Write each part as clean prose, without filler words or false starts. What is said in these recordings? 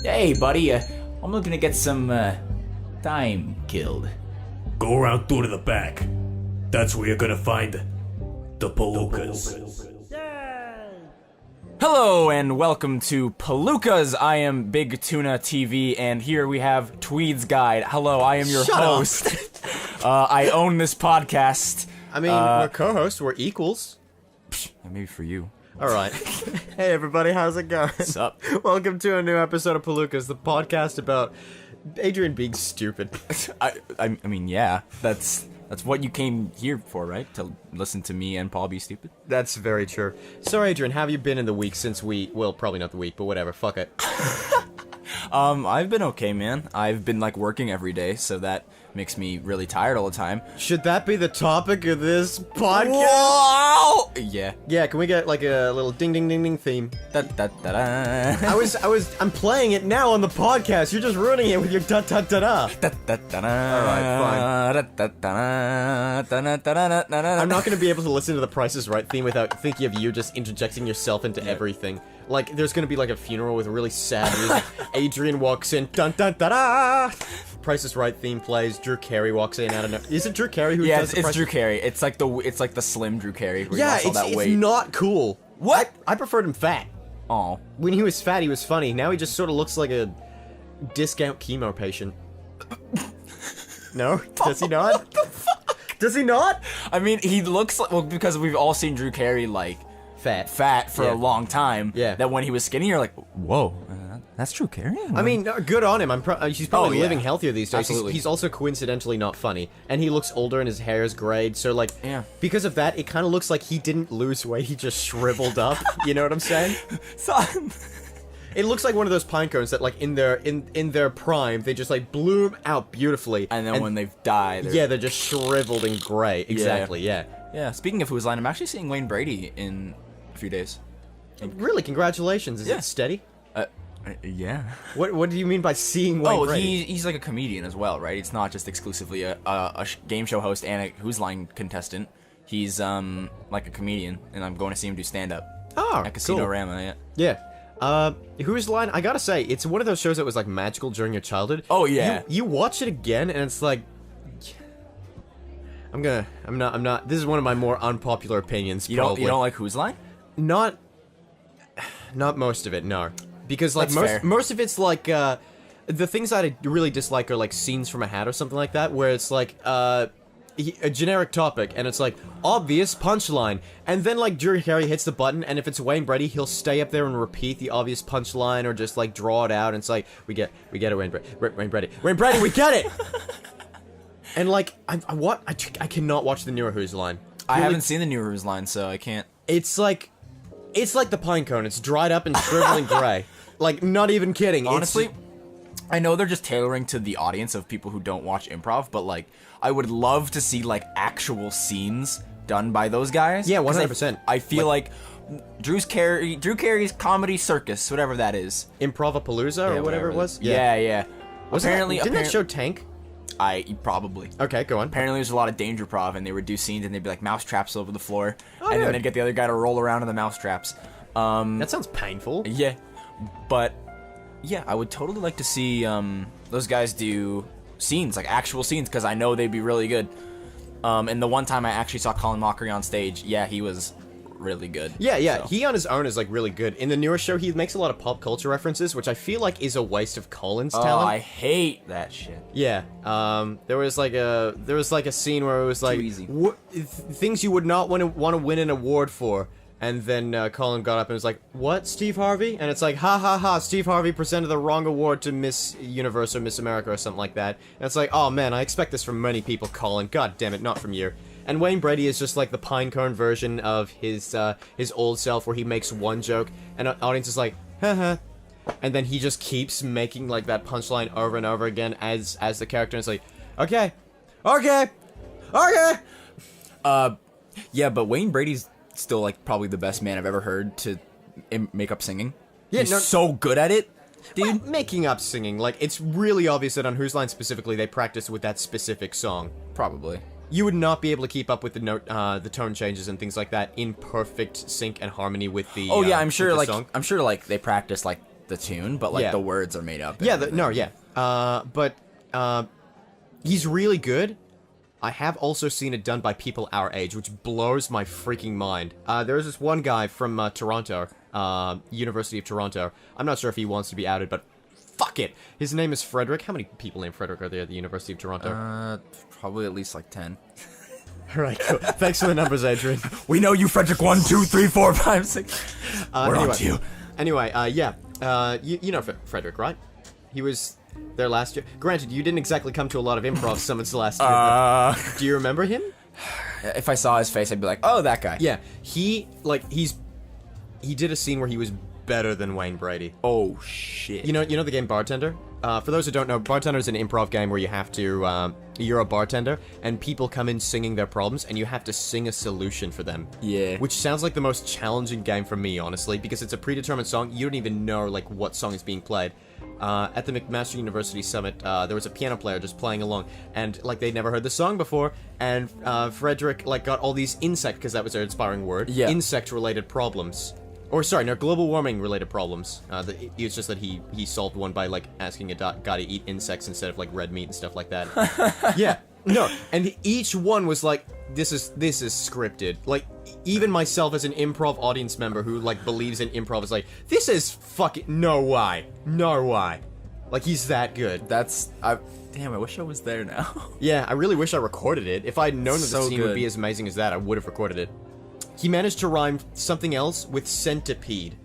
Hey, buddy, I'm looking to get some, time killed. Go around through to the back. That's where you're gonna find the Palookas. Hello, and welcome to Palookas. I am Big Tuna TV, and here we have Tweed's Guide. Hello, I am your host. I own this podcast. I mean, we're co-hosts, we're equals. Maybe for you. Alright. Hey everybody, how's it going? What's up? Welcome to a new episode of Palookas, the podcast about Adrian being stupid. I mean, yeah, that's what you came here for, right? To listen to me and Paul be stupid? That's very true. So Adrian, how have you been in the week since well, probably not the week, but whatever, fuck it. I've been okay, man. I've been, working every day, so that makes me really tired all the time. Should that be the topic of this podcast? Whoa! Yeah. Yeah, can we get, a little ding-ding-ding-ding theme? Da-da-da-da. I'm playing it now on the podcast, you're just ruining it with your da-da-da-da. Alright, fine. I'm not gonna be able to listen to the Price is Right theme without thinking of you just interjecting yourself into everything. There's gonna be a funeral with really sad music. Adrian walks in, dun-dun-da-da! Price is Right theme plays, Drew Carey walks in, I don't know. Is it Drew Carey who does the Price? It's Drew Carey. It's like the slim Drew Carey where he Yeah, lost all that it's weight. not cool. What? I preferred him fat. Oh. When he was fat, he was funny. Now he just sort of looks like a discount chemo patient. No? Does he not? What the fuck? Does he not? I mean, he looks like, well, because we've all seen Drew Carey, fat for a long time. Yeah. That when he was skinny, you're like, whoa, that's Drew Carey? I mean, good on him. He's probably yeah. living healthier these days. Absolutely. He's also coincidentally not funny. And he looks older and his hair is grayed. So, Yeah. because of that, it kind of looks like he didn't lose weight. He just shriveled up. You know what I'm saying? Son. It looks like one of those pine cones that, in their prime, they just, bloom out beautifully. And then when they've died, they're just shriveled and gray. Exactly, yeah. Yeah, speaking of Who's Line, I'm actually seeing Wayne Brady in a few days. Really, congratulations. Is it steady? Yeah. What do you mean by seeing Wayne Brady? He's like a comedian as well, right? It's not just exclusively a game show host and a Who's Line contestant. He's like a comedian, and I'm going to see him do stand-up. Oh, at Casino cool. Rama, yeah. Yeah. Who's Line? I gotta say, it's one of those shows that was magical during your childhood. Oh yeah. You watch it again, and it's I'm not. This is one of my more unpopular opinions. You don't like Who's Line? Not most of it, no. Because most of it's the things that I really dislike are scenes from a hat or something like that, where it's a generic topic, and it's obvious punchline, and then Drew Carey hits the button, and if it's Wayne Brady, he'll stay up there and repeat the obvious punchline, or just draw it out, and it's we get it, Wayne Brady, we get it. And I cannot watch the newer Who's Line. I haven't seen the newer Who's Line, so I can't. It's like the pine cone. It's dried up and shriveling gray. Not even kidding. Honestly, I know they're just tailoring to the audience of people who don't watch improv, but I would love to see actual scenes done by those guys. Yeah, 100%. I feel Drew Carey's Comedy Circus, whatever that is. Improvapalooza or whatever it was? Yeah. Didn't that show Tank? Probably. Okay, go on. Apparently there's a lot of danger prov, and they would do scenes, and they'd be mouse traps over the floor, and then they'd get the other guy to roll around in the mouse traps. That sounds painful. Yeah, but yeah, I would totally like to see those guys do scenes, actual scenes, because I know they'd be really good. And the one time I actually saw Colin Mockery on stage, yeah, he was really good. Yeah, so. He on his own is really good. In the newer show, he makes a lot of pop culture references, which I feel is a waste of Colin's talent. Oh, I hate that shit. Yeah. There was a scene where it was Too easy. Things you would not want to win an award for. And then Colin got up and was like, "What, Steve Harvey?" And it's ha ha ha, Steve Harvey presented the wrong award to Miss Universe or Miss America or something like that. And it's oh man, I expect this from many people, Colin. God damn it, not from you. And Wayne Brady is just the pinecone version of his old self, where he makes one joke, and the audience is haha. And then he just keeps making that punchline over and over again as the character, and it's okay. Yeah, but Wayne Brady's still probably the best man I've ever heard to make up singing. Yeah, He's so good at it, dude. Making up singing, it's really obvious that on Who's Line specifically, they practice with that specific song. Probably. You would not be able to keep up with the tone changes and things like that in perfect sync and harmony with the. Oh yeah, I'm sure. with the song. I'm sure. They practice the tune, but like Yeah. the words are made up. and Yeah, everything. but he's really good. I have also seen it done by people our age, which blows my freaking mind. There's this one guy from Toronto, University of Toronto. I'm not sure if he wants to be outed, but fuck it. His name is Frederick. How many people named Frederick are there at the University of Toronto? Probably at least like 10. Alright, cool. Thanks for the numbers, Adrian. We know you, Frederick. 1, 2, 3, 4, 5, 6. We're on to you. Anyway, you know Frederick, right? He was there last year. Granted, you didn't exactly come to a lot of improv summits last year. But do you remember him? If I saw his face, I'd be like, oh, that guy. Yeah, he did a scene where he was better than Wayne Brady. Oh, shit. You know the game Bartender? For those who don't know, Bartender is an improv game where you have to, you're a bartender, and people come in singing their problems, and you have to sing a solution for them. Yeah. Which sounds like the most challenging game for me, honestly, because it's a predetermined song. You don't even know, like, what song is being played. At the McMaster University Summit, there was a piano player just playing along, and, like, they'd never heard the song before, and, Frederick, like, got all these because that was their inspiring word, yeah. insect-related problems. Or, sorry, no, global warming-related problems. It's just that he solved one by, like, asking a guy to eat insects instead of, like, red meat and stuff like that. Yeah, no, and each one was like, this is scripted. Like, even myself as an improv audience member who, like, believes in improv is like, this is fucking, no way. Like, he's that good. Damn, I wish I was there now. Yeah, I really wish I recorded it. If I'd known that the So scene would good. be as amazing as that, I would have recorded it. He managed to rhyme something else with centipede.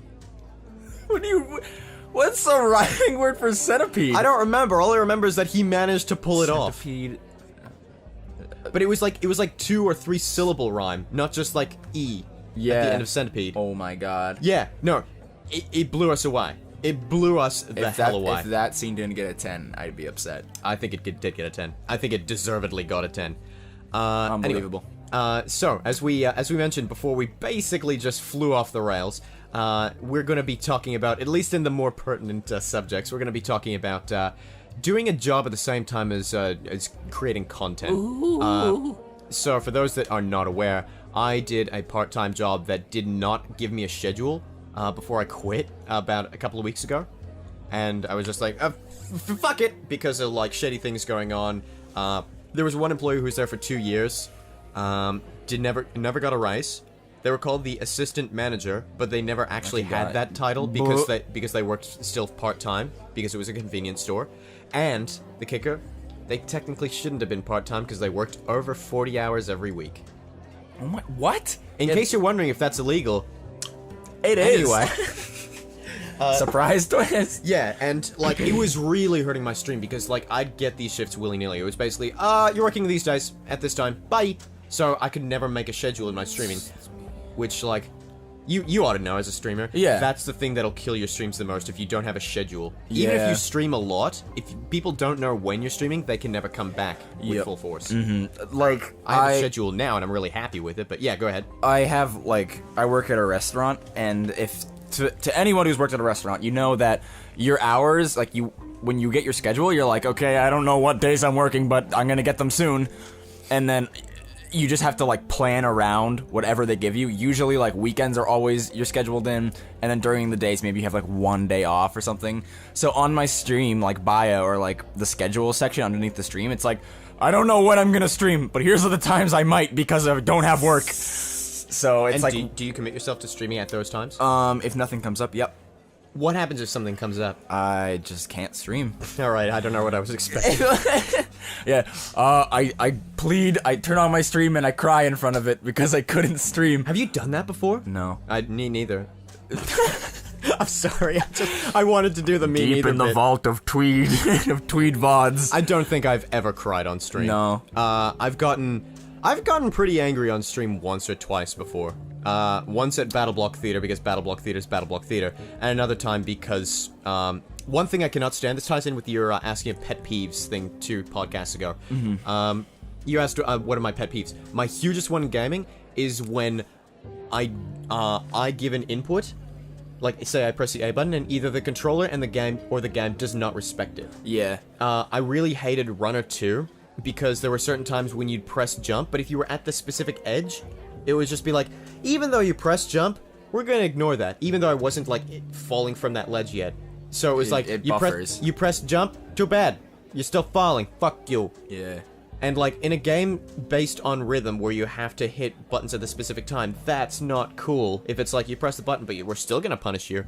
What's the rhyming word for centipede? I don't remember. All I remember is that he managed to pull it off. Centipede. But it was like 2 or 3 syllable rhyme, not just like E at the end of centipede. Oh my god. Yeah, no, it blew us away. It blew us the hell away. If that scene didn't get a 10, I'd be upset. I think it did get a 10. I think it deservedly got a 10. Unbelievable. So, as we mentioned before, we basically just flew off the rails. We're going to be talking about, at least in the more pertinent subjects, we're going to be talking about doing a job at the same time as creating content. So, for those that are not aware, I did a part-time job that did not give me a schedule before I quit about a couple of weeks ago. And I was just like, fuck it, because of, like, shitty things going on. There was one employee who was there for 2 years. Never got a raise. They were called the assistant manager, but they never actually had that title because they worked still part-time because it was a convenience store. And the kicker, they technically shouldn't have been part-time because they worked over 40 hours every week. Oh my, what? In case you're wondering if that's illegal, It is. anyway. Surprise twist. Yeah, and, like, it was really hurting my stream because, like, I'd get these shifts willy-nilly. It was basically, you're working these days at this time. Bye. So I could never make a schedule in my streaming, which, like, you ought to know as a streamer. Yeah. That's the thing that'll kill your streams the most if you don't have a schedule. Even if Yeah. you stream a lot, if people don't know when you're streaming, they can never come back with full force. Like, I have a schedule now, and I'm really happy with it, but yeah, go ahead. I have, like, I work at a restaurant, and if to anyone who's worked at a restaurant, you know that your hours, like, when you get your schedule, you're like, okay, I don't know what days I'm working, but I'm gonna get them soon. And then you just have to, like, plan around whatever they give you. Usually, like, weekends are always you're scheduled in, and then during the days maybe you have, like, 1 day off or something. So on my stream, like, bio or, like, the schedule section underneath the stream, it's like, I don't know when I'm gonna stream, but here's the times I might because I don't have work. So it's And like, do you commit yourself to streaming at those times? if nothing comes up, yep, What happens if something comes up? I just can't stream. Alright, I don't know what I was expecting. Yeah, I plead, I turn on my stream and I cry in front of it because I couldn't stream. Have you done that before? No. Neither. I'm sorry, I wanted to do the me neither bit. vault of Tweed, of Tweed VODs. I don't think I've ever cried on stream. No. I've gotten pretty angry on stream once or twice before. Once at Battle Block Theater because Battle Block Theater is Battle Block Theater, and another time because one thing I cannot stand. This ties in with your asking of pet peeves thing 2 podcasts ago. You asked what are my pet peeves. My hugest one in gaming is when I give an input. Like, say I press the A button and either the controller and the game or the game does not respect it. Yeah. I really hated Runner 2 because there were certain times when you'd press jump, but if you were at the specific edge, it would just be like, even though you press jump, we're gonna ignore that. Even though I wasn't, like, falling from that ledge yet. So it was like, it you buffers. press jump, too bad. You're still falling. Fuck you. Yeah. And like, in a game based on rhythm where you have to hit buttons at the specific time, that's not cool. If it's like, you press the button, but we're still gonna punish you.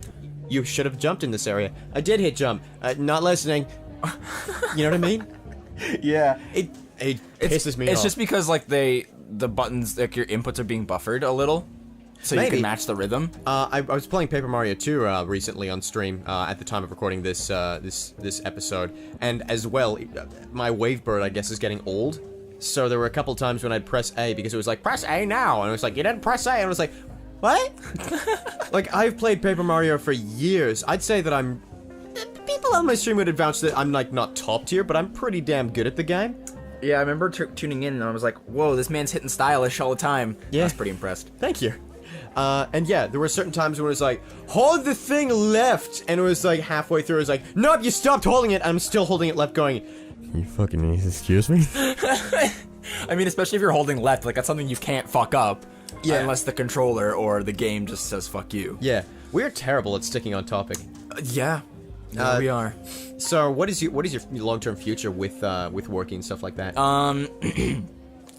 You should have jumped in this area. I did hit jump. Not listening. You know what I mean? Yeah. It pisses me off. It's just because, like, the buttons, like, your inputs are being buffered a little. So you Maybe. can match the rhythm. I was playing Paper Mario 2 recently on stream at the time of recording this this episode, and as well, my Wavebird, I guess, is getting old. So there were a couple times when I'd press A because it was like, press A now, and it was like, you didn't press A, and I was like, what? Like, I've played Paper Mario for years. I'd say that I'm... People on my stream would vouch that I'm, like, not top tier, but I'm pretty damn good at the game. Yeah, I remember tuning in and I was like, whoa, this man's hitting stylish all the time. Yeah. I was pretty impressed. Thank you. And yeah, there were certain times when it was like, hold the thing left, and it was like halfway through, it was like, nope, you stopped holding it, I'm still holding it left going, you fucking excuse me? I mean, especially if you're holding left, like, that's something you can't fuck up. Yeah. Unless the controller or the game just says fuck you. Yeah, we're terrible at sticking on topic. Yeah. Yeah, we are. So what is your long-term future with working and stuff like that?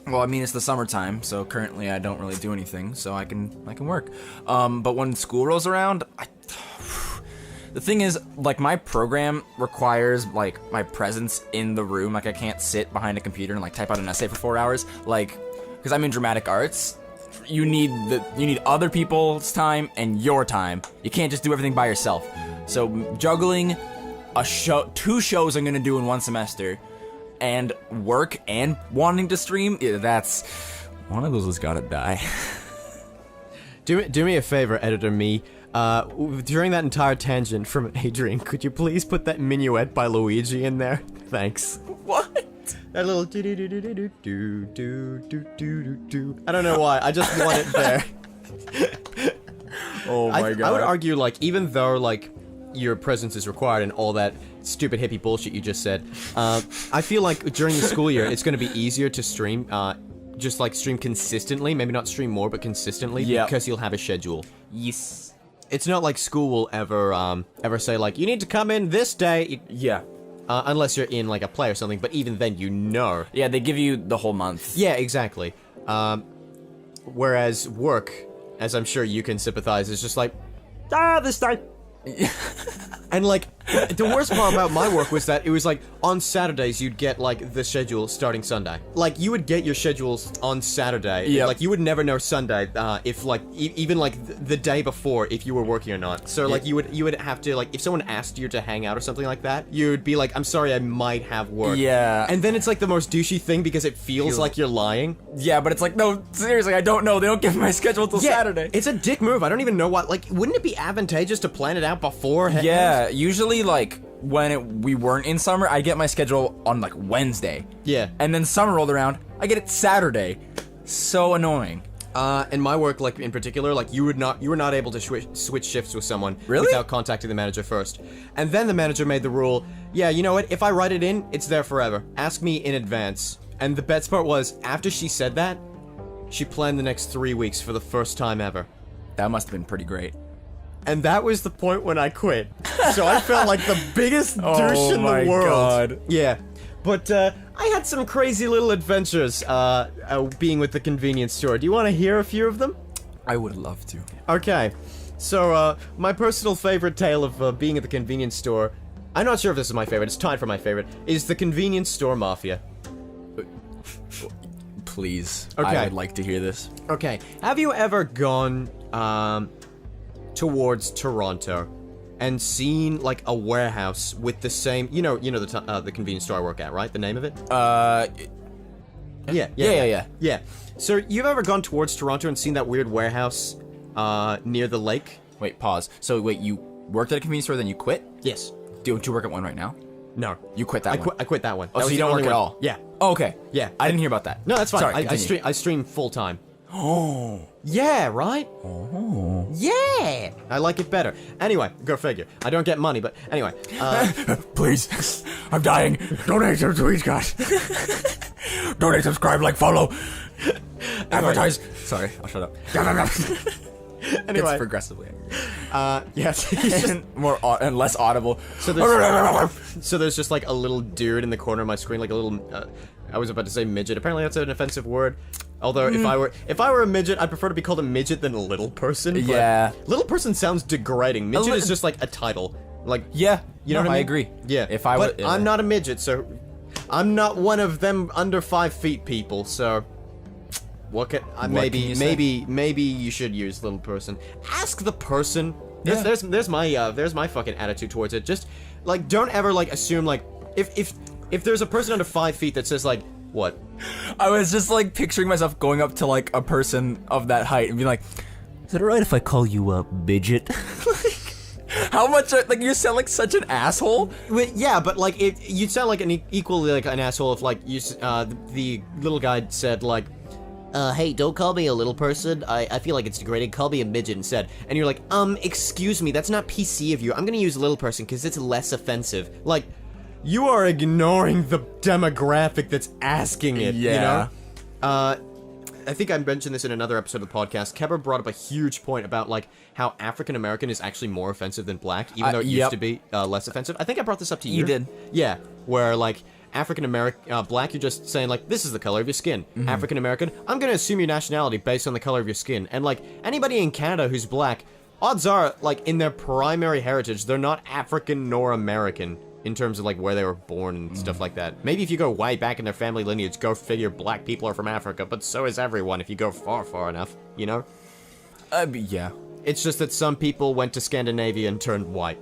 Well, I mean, it's the summertime, so currently I don't really do anything, so I can work. But when school rolls around, the thing is, like, my program requires, like, my presence in the room. Like, I can't sit behind a computer and, like, type out an essay for 4 hours. Like, because I'm in dramatic arts, you need other people's time and your time. You can't just do everything by yourself. So juggling two shows I'm gonna do in one semester, and work and wanting to stream, yeah, that's one of those has gotta die. Do me a favor, editor me. During that entire tangent from Adrian, could you please put that minuet by Luigi in there? Thanks. What? That little do do do do do do do do do do. I don't know why. I just want it there. Oh my god. I would argue, like, even though, like, your presence is required and all that stupid hippie bullshit you just said, I feel like during the school year it's going to be easier to stream, just like stream consistently, maybe not stream more, but consistently, because you'll have a schedule. Yes. It's not like school will ever say, like, you need to come in this day. Yeah. Unless you're in, like, a play or something, but even then, you know. Yeah, they give you the whole month. Yeah, exactly. Whereas work, as I'm sure you can sympathize, is just like, this day. And, like, the worst part about my work was that it was like, on Saturdays you'd get, like, the schedule starting Sunday. Like, you would get your schedules on Saturday. Yep. Like, you would never know Sunday, if, like, even, like, the day before, if you were working or not. So, like, you would have to, like, if someone asked you to hang out or something like that, you'd be like, I'm sorry, I might have work. Yeah. And then it's, like, the most douchey thing because it feels like you're lying. Yeah, but it's like, no, seriously, I don't know. They don't give me my schedule till Saturday. It's a dick move. I don't even know what, like, wouldn't it be advantageous to plan it out beforehand? Yeah, usually, like, when we weren't in summer, I get my schedule on, like, Wednesday. Yeah. And then summer rolled around, I get it Saturday. So annoying. In my work, like, in particular, like, you were not able to switch shifts with someone without contacting the manager first. And then the manager made the rule, yeah, you know what, if I write it in, it's there forever. Ask me in advance. And the best part was, after she said that, she planned the next 3 weeks for the first time ever. That must have been pretty great. And that was the point when I quit. So I felt like the biggest douche in the world. God. Yeah. But I had some crazy little adventures being with the convenience store. Do you want to hear a few of them? I would love to. Okay. So, my personal favorite tale of being at the convenience store, I'm not sure if this is my favorite, it's tied for my favorite, is the convenience store mafia. Please. Okay. I would like to hear this. Okay. Have you ever gone towards Toronto and seen, like, a warehouse with the same, you know the convenience store I work at, right? The name of it? Yeah. So you've ever gone towards Toronto and seen that weird warehouse near the lake? Wait, pause. So, wait, you worked at a convenience store, then you quit? Yes. Don't you work at one right now? No. You quit that one? I quit that one. Oh, That so was you the don't only work at one. all? Yeah. Oh, okay. Yeah. I didn't hear about that. No, that's fine. Sorry, I stream full time. Oh. Yeah, right? Oh. Yeah! I like it better. Anyway, go figure. I don't get money, but anyway. Please, I'm dying. Donate some tweets, guys. Donate, subscribe, like, follow. Advertise. Sorry, I'll shut up. Anyway. It's progressively angry. Yes. He's just- And less audible. so there's just like a little dude in the corner of my screen, like a little. I was about to say midget. Apparently that's an offensive word. Although if I were a midget, I'd prefer to be called a midget than a little person. But Yeah. little person sounds degrading. Midget li- is just like a title. Like Yeah, you know what I mean? I agree. Yeah. If I but would, I'm not a midget, so I'm not one of them under 5 feet people. So what can can you say? maybe you should use little person. Ask the person. Yeah. There's my fucking attitude towards it. Just like don't ever like assume like if there's a person under 5 feet that says like what. I was just like picturing myself going up to like a person of that height and being like, "Is it alright if I call you a midget?" How much? Like you sound like such an asshole. Yeah, but like you'd sound like an equally like an asshole if like the little guy said like, hey, don't call me a little person. I feel like it's degrading. Call me a midget instead. And you're like, excuse me, that's not PC of you. I'm gonna use little person because it's less offensive. Like, you are ignoring the demographic that's asking it. Yeah. You know. I think I mentioned this in another episode of the podcast. Kebba brought up a huge point about like how African American is actually more offensive than black, even though it used to be less offensive. I think I brought this up to you. You did. Yeah, where like African American, black, you're just saying like this is the color of your skin. African American, I'm gonna assume your nationality based on the color of your skin. And like anybody in Canada who's black, odds are like in their primary heritage, they're not African nor American. In terms of like where they were born and stuff like that. Maybe if you go way back in their family lineage, go figure black people are from Africa, but so is everyone if you go far enough, you know? Yeah. It's just that some people went to Scandinavia and turned white.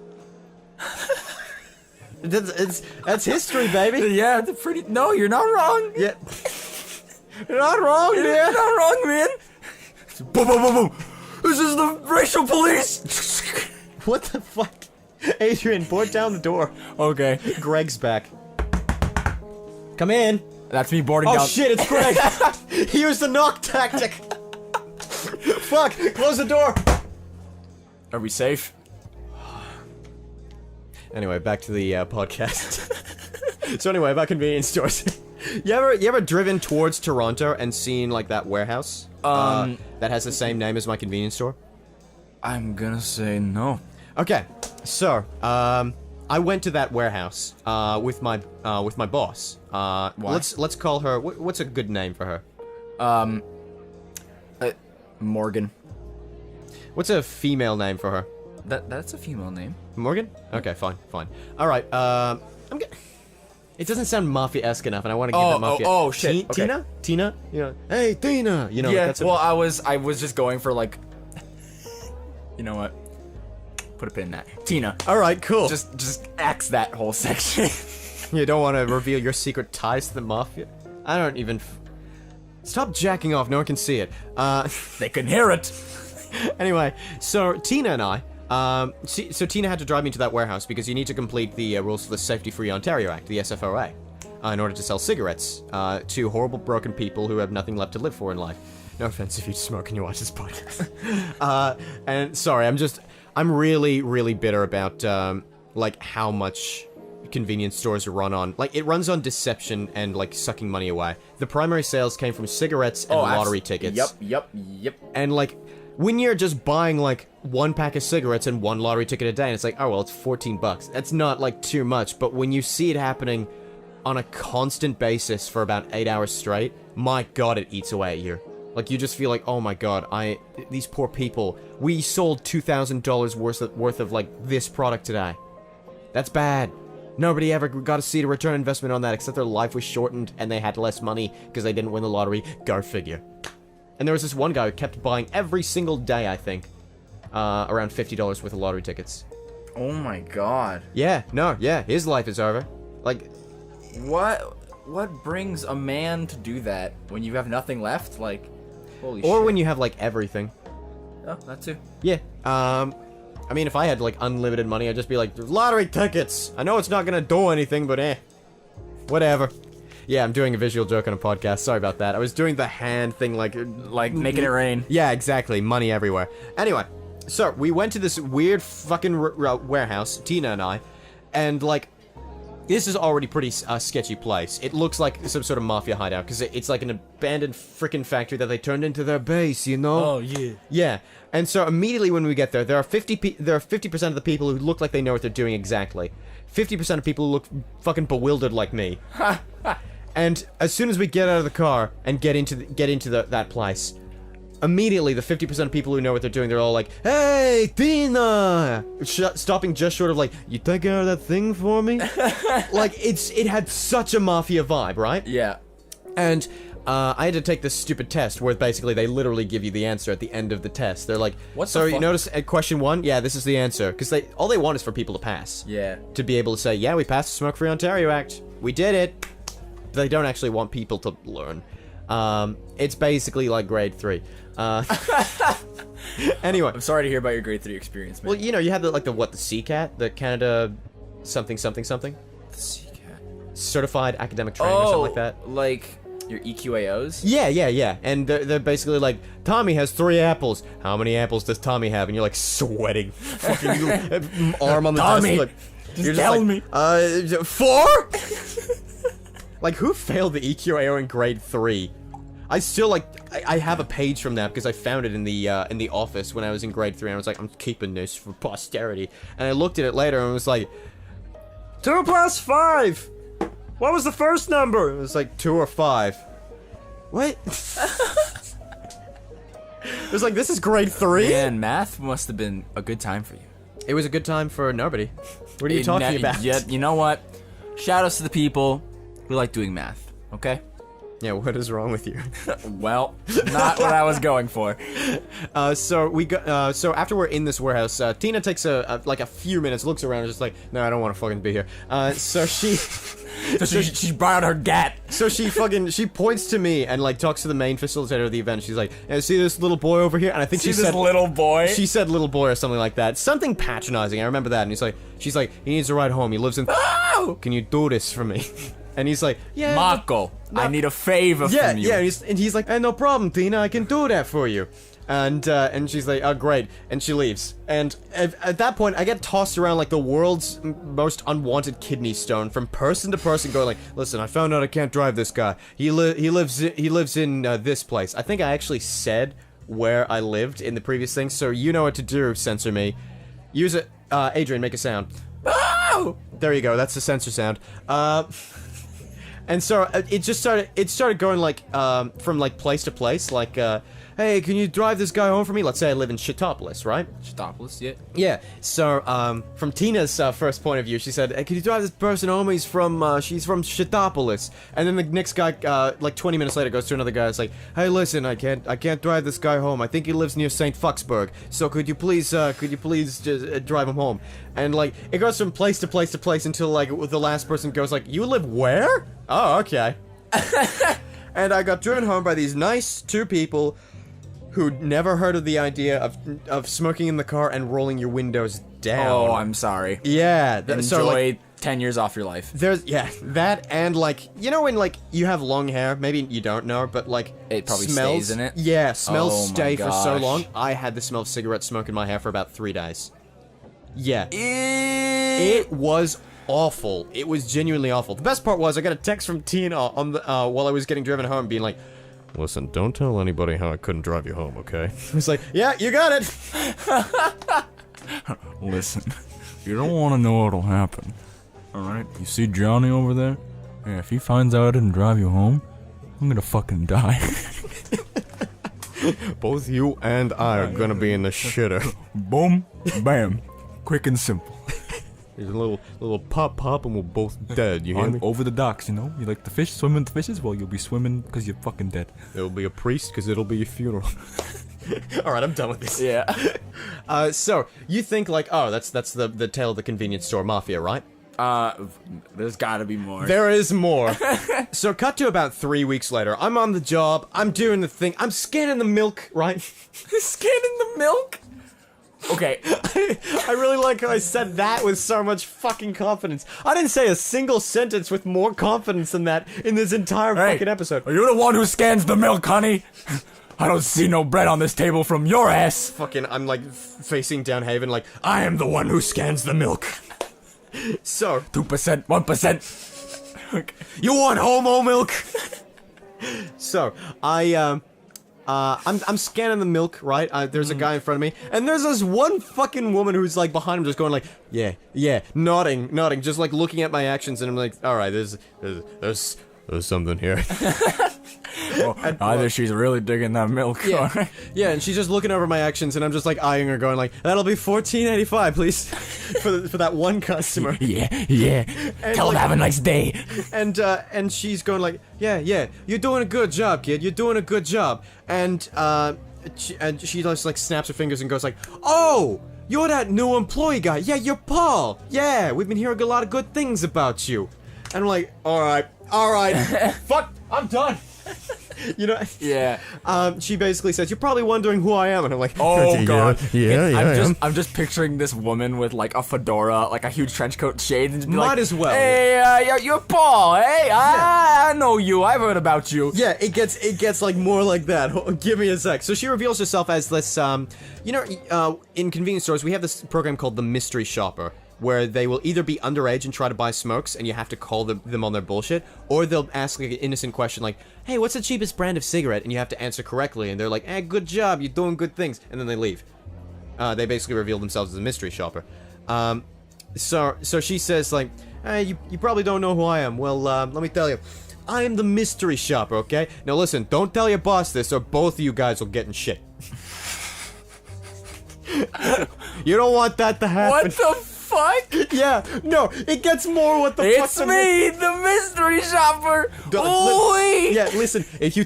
That's history, baby. Yeah, it's pretty. No, you're not wrong. Yeah. You're not wrong, dude. You're not wrong, man. Boom, boom, boom, boom. This is the racial police. What the fuck? Adrian, board down the door. Okay. Greg's back. Come in. That's me boarding down. Oh shit, it's Greg. He used the knock tactic. Fuck, close the door. Are we safe? Anyway, back to the podcast. So anyway, about convenience stores. You ever driven towards Toronto and seen like that warehouse? That has the same name as my convenience store? I'm gonna say no. Okay, so I went to that warehouse with my boss. Why? Let's call her. What's a good name for her? Morgan. What's a female name for her? That's a female name. Morgan? Okay, fine. All right. It doesn't sound Mafia-esque enough, and I want to give that Mafia. Oh, shit. Okay. Tina. You know, hey Tina. You know. Yeah. That's Well, I was just going for like. You know what? Put a pin in that. Tina. all right. Cool. Just axe that whole section. You don't want to reveal your secret ties to the Mafia. I don't even. Stop jacking off. No one can see it. They can hear it. Anyway, so Tina and I, so Tina had to drive me to that warehouse because you need to complete the rules for the Safety Free Ontario Act, the SFOA, in order to sell cigarettes to horrible broken people who have nothing left to live for in life. No offense if you smoke and you watch this podcast. And sorry, I'm really, really bitter about like how much convenience stores run on. Like it runs on deception and like sucking money away. The primary sales came from cigarettes and lottery tickets. Yep. And like when you're just buying like one pack of cigarettes and one lottery ticket a day, and it's like, oh well, it's $14. That's not like too much, but when you see it happening on a constant basis for about 8 hours straight, my god, it eats away at you. Like you just feel like, oh my god, these poor people. We sold $2,000 worth of like this product today. That's bad. Nobody ever got to see the return on investment on that, except their life was shortened and they had less money because they didn't win the lottery. Go figure. And there was this one guy who kept buying every single day, I think, around $50 worth of lottery tickets. Oh my god. Yeah, his life is over. Like, what brings a man to do that when you have nothing left? Like, holy shit. or when you have like everything. Oh, that too. Yeah. I mean, if I had like unlimited money, I'd just be like, lottery tickets. I know it's not gonna do anything, but whatever. Yeah, I'm doing a visual joke on a podcast. Sorry about that. I was doing the hand thing, like making it rain. Yeah, exactly. Money everywhere. Anyway, so we went to this weird fucking warehouse, Tina and I, and like, this is already pretty sketchy place. It looks like some sort of mafia hideout because it's like an abandoned freaking factory that they turned into their base, you know? Oh, yeah. Yeah. And so immediately when we get there, there are 50% of the people who look like they know what they're doing exactly. 50% of people who look fucking bewildered like me. And as soon as we get out of the car and get into that place, immediately the 50% of people who know what they're doing, they're all like, "Hey, Tina!" Stopping just short of like, "You taking out that thing for me?" Like, it had such a mafia vibe, right? Yeah. And I had to take this stupid test where basically they literally give you the answer at the end of the test. They're like, What so the you fuck? notice at question 1, yeah, this is the answer. Because all they want is for people to pass. Yeah. To be able to say, yeah, we passed the Smoke-Free Ontario Act. We did it. They don't actually want people to learn. It's basically like grade 3. Anyway. I'm sorry to hear about your grade 3 experience, man. Well, you know, you had the CCAT, the Canada something. The CCAT. Certified Academic Training or something like that. Like your EQAOs? Yeah. And they're basically like, Tommy has 3 apples. How many apples does Tommy have? And you're like sweating. Fucking arm on the Tommy, desk. You're tell like, me. 4? Like, who failed the EQAO in grade 3? I still, like, I have a page from that because I found it in the office when I was in grade 3, and I was like, I'm keeping this for posterity. And I looked at it later and was like, 2 plus 5! What was the first number? It was like 2 or 5. What? It was like, this is grade 3? Man, math must have been a good time for you. It was a good time for nobody. What are you talking about? Yeah, you know what? Shout outs to the people who like doing math, okay? Yeah, what is wrong with you? Well, not what I was going for. So after we're in this warehouse, Tina takes like a few minutes, looks around, and is just like, no, I don't want to fucking be here. So she brought out her gat. So she points to me and like talks to the main facilitator of the event. She's like, hey, see this little boy over here? And I think she said little boy. She said little boy or something like that. Something patronizing. I remember that. And she's like, he needs a ride home. He lives in. Oh! Can you do this for me? And he's like, yeah. Mako, I need a favor from you. Yeah, and he's like, no problem, Tina, I can do that for you. And she's like, oh, great. And she leaves. And at that point, I get tossed around like the world's most unwanted kidney stone from person to person going like, listen, I found out I can't drive this guy. He lives in this place. I think I actually said where I lived in the previous thing, so you know what to do, censor me. Use it. Adrian, make a sound. Oh! There you go, that's the censor sound. And so it started going like from like place to place, like hey, can you drive this guy home for me? Let's say I live in Shitopolis, right? Shitopolis, yeah. Yeah. So from Tina's first point of view, she said, hey, can you drive this person home? She's from Shitopolis. And then the next guy, like 20 minutes later, goes to another guy. It's like, hey, listen, I can't drive this guy home. I think he lives near St. Fucksburg. So could you please just drive him home? And like it goes from place to place to place until like the last person goes like, you live where? Oh, okay. And I got driven home by these nice 2 people who'd never heard of the idea of smoking in the car and rolling your windows down. Oh, I'm sorry. Yeah. Enjoy so, like, 10 years off your life. There's, yeah, that and like, you know when like you have long hair, maybe you don't know, but like it probably smells, stays in it? Yeah, smells Oh my stay for so gosh. long. I had the smell of cigarette smoke in my hair for about 3 days. Yeah. Ew. It was awful. It was genuinely awful. The best part was I got a text from Tina on the while I was getting driven home being like, listen, don't tell anybody how I couldn't drive you home, okay? I was like, yeah, you got it. Listen, you don't want to know what'll happen. Alright? You see Johnny over there? Yeah, if he finds out I didn't drive you home, I'm gonna fucking die. Both you and I are gonna be in the shitter. Boom, bam. Quick and simple. There's a little pop and we're both dead, you hear me? Over the docks, you know? You like the fish, swimming with the fishes? Well, you'll be swimming because you're fucking dead. There'll be a priest because it'll be a funeral. Alright, I'm done with this. Yeah. So, you think like, oh, that's the tale of the convenience store mafia, right? There's gotta be more. There is more. So cut to about 3 weeks later. I'm on the job. I'm doing the thing. I'm scanning the milk, right? Scanning the milk? Okay. I really like how I said that with so much fucking confidence. I didn't say a single sentence with more confidence than that in this entire fucking episode. Are you the one who scans the milk, honey? I don't see no bread on this table from your ass. Fucking, I'm like facing down Haven like, I am the one who scans the milk. So 2%, 1%. Okay. you want homo milk? So I'm scanning the milk, right? There's a guy in front of me, and there's this one fucking woman who's like behind him, just going like, yeah, nodding, just like looking at my actions, and I'm like, all right, there's something here. Either she's really digging that milk. Yeah, yeah, and she's just looking over my actions, and I'm just like eyeing her, going like, that'll be $14.85, please, for that one customer. Yeah. And Tell him like- have a nice day. And she's going like, yeah, you're doing a good job, kid. You're doing a good job. And she just like snaps her fingers and goes like, oh, you're that new employee guy. Yeah, you're Paul. Yeah, we've been hearing a lot of good things about you. And I'm like, all right, fuck, I'm done. You know? Yeah. She basically says, you're probably wondering who I am, and I'm like, Oh god. Yeah, I'm just picturing this woman with like a fedora, like a huge trench coat, shades, and just be Might like, as well. Hey, you're Paul. Hey, I know you. I've heard about you. Yeah, it gets like more like that. Give me a sec. So she reveals herself as this, in convenience stores we have this program called the Mystery Shopper, where they will either be underage and try to buy smokes, and you have to call them on their bullshit, or they'll ask like an innocent question like, hey, what's the cheapest brand of cigarette? And you have to answer correctly, and they're like, good job, you're doing good things, and then they leave. They basically reveal themselves as a mystery shopper. So she says like, hey, you probably don't know who I am. Well, let me tell you. I am the mystery shopper, okay? Now listen, don't tell your boss this, or both of you guys will get in shit. You don't want that to happen. What the fuck? Yeah, no, it gets more what the fuck. It's me, the mystery shopper. Ooh-wee. Yeah, listen, if you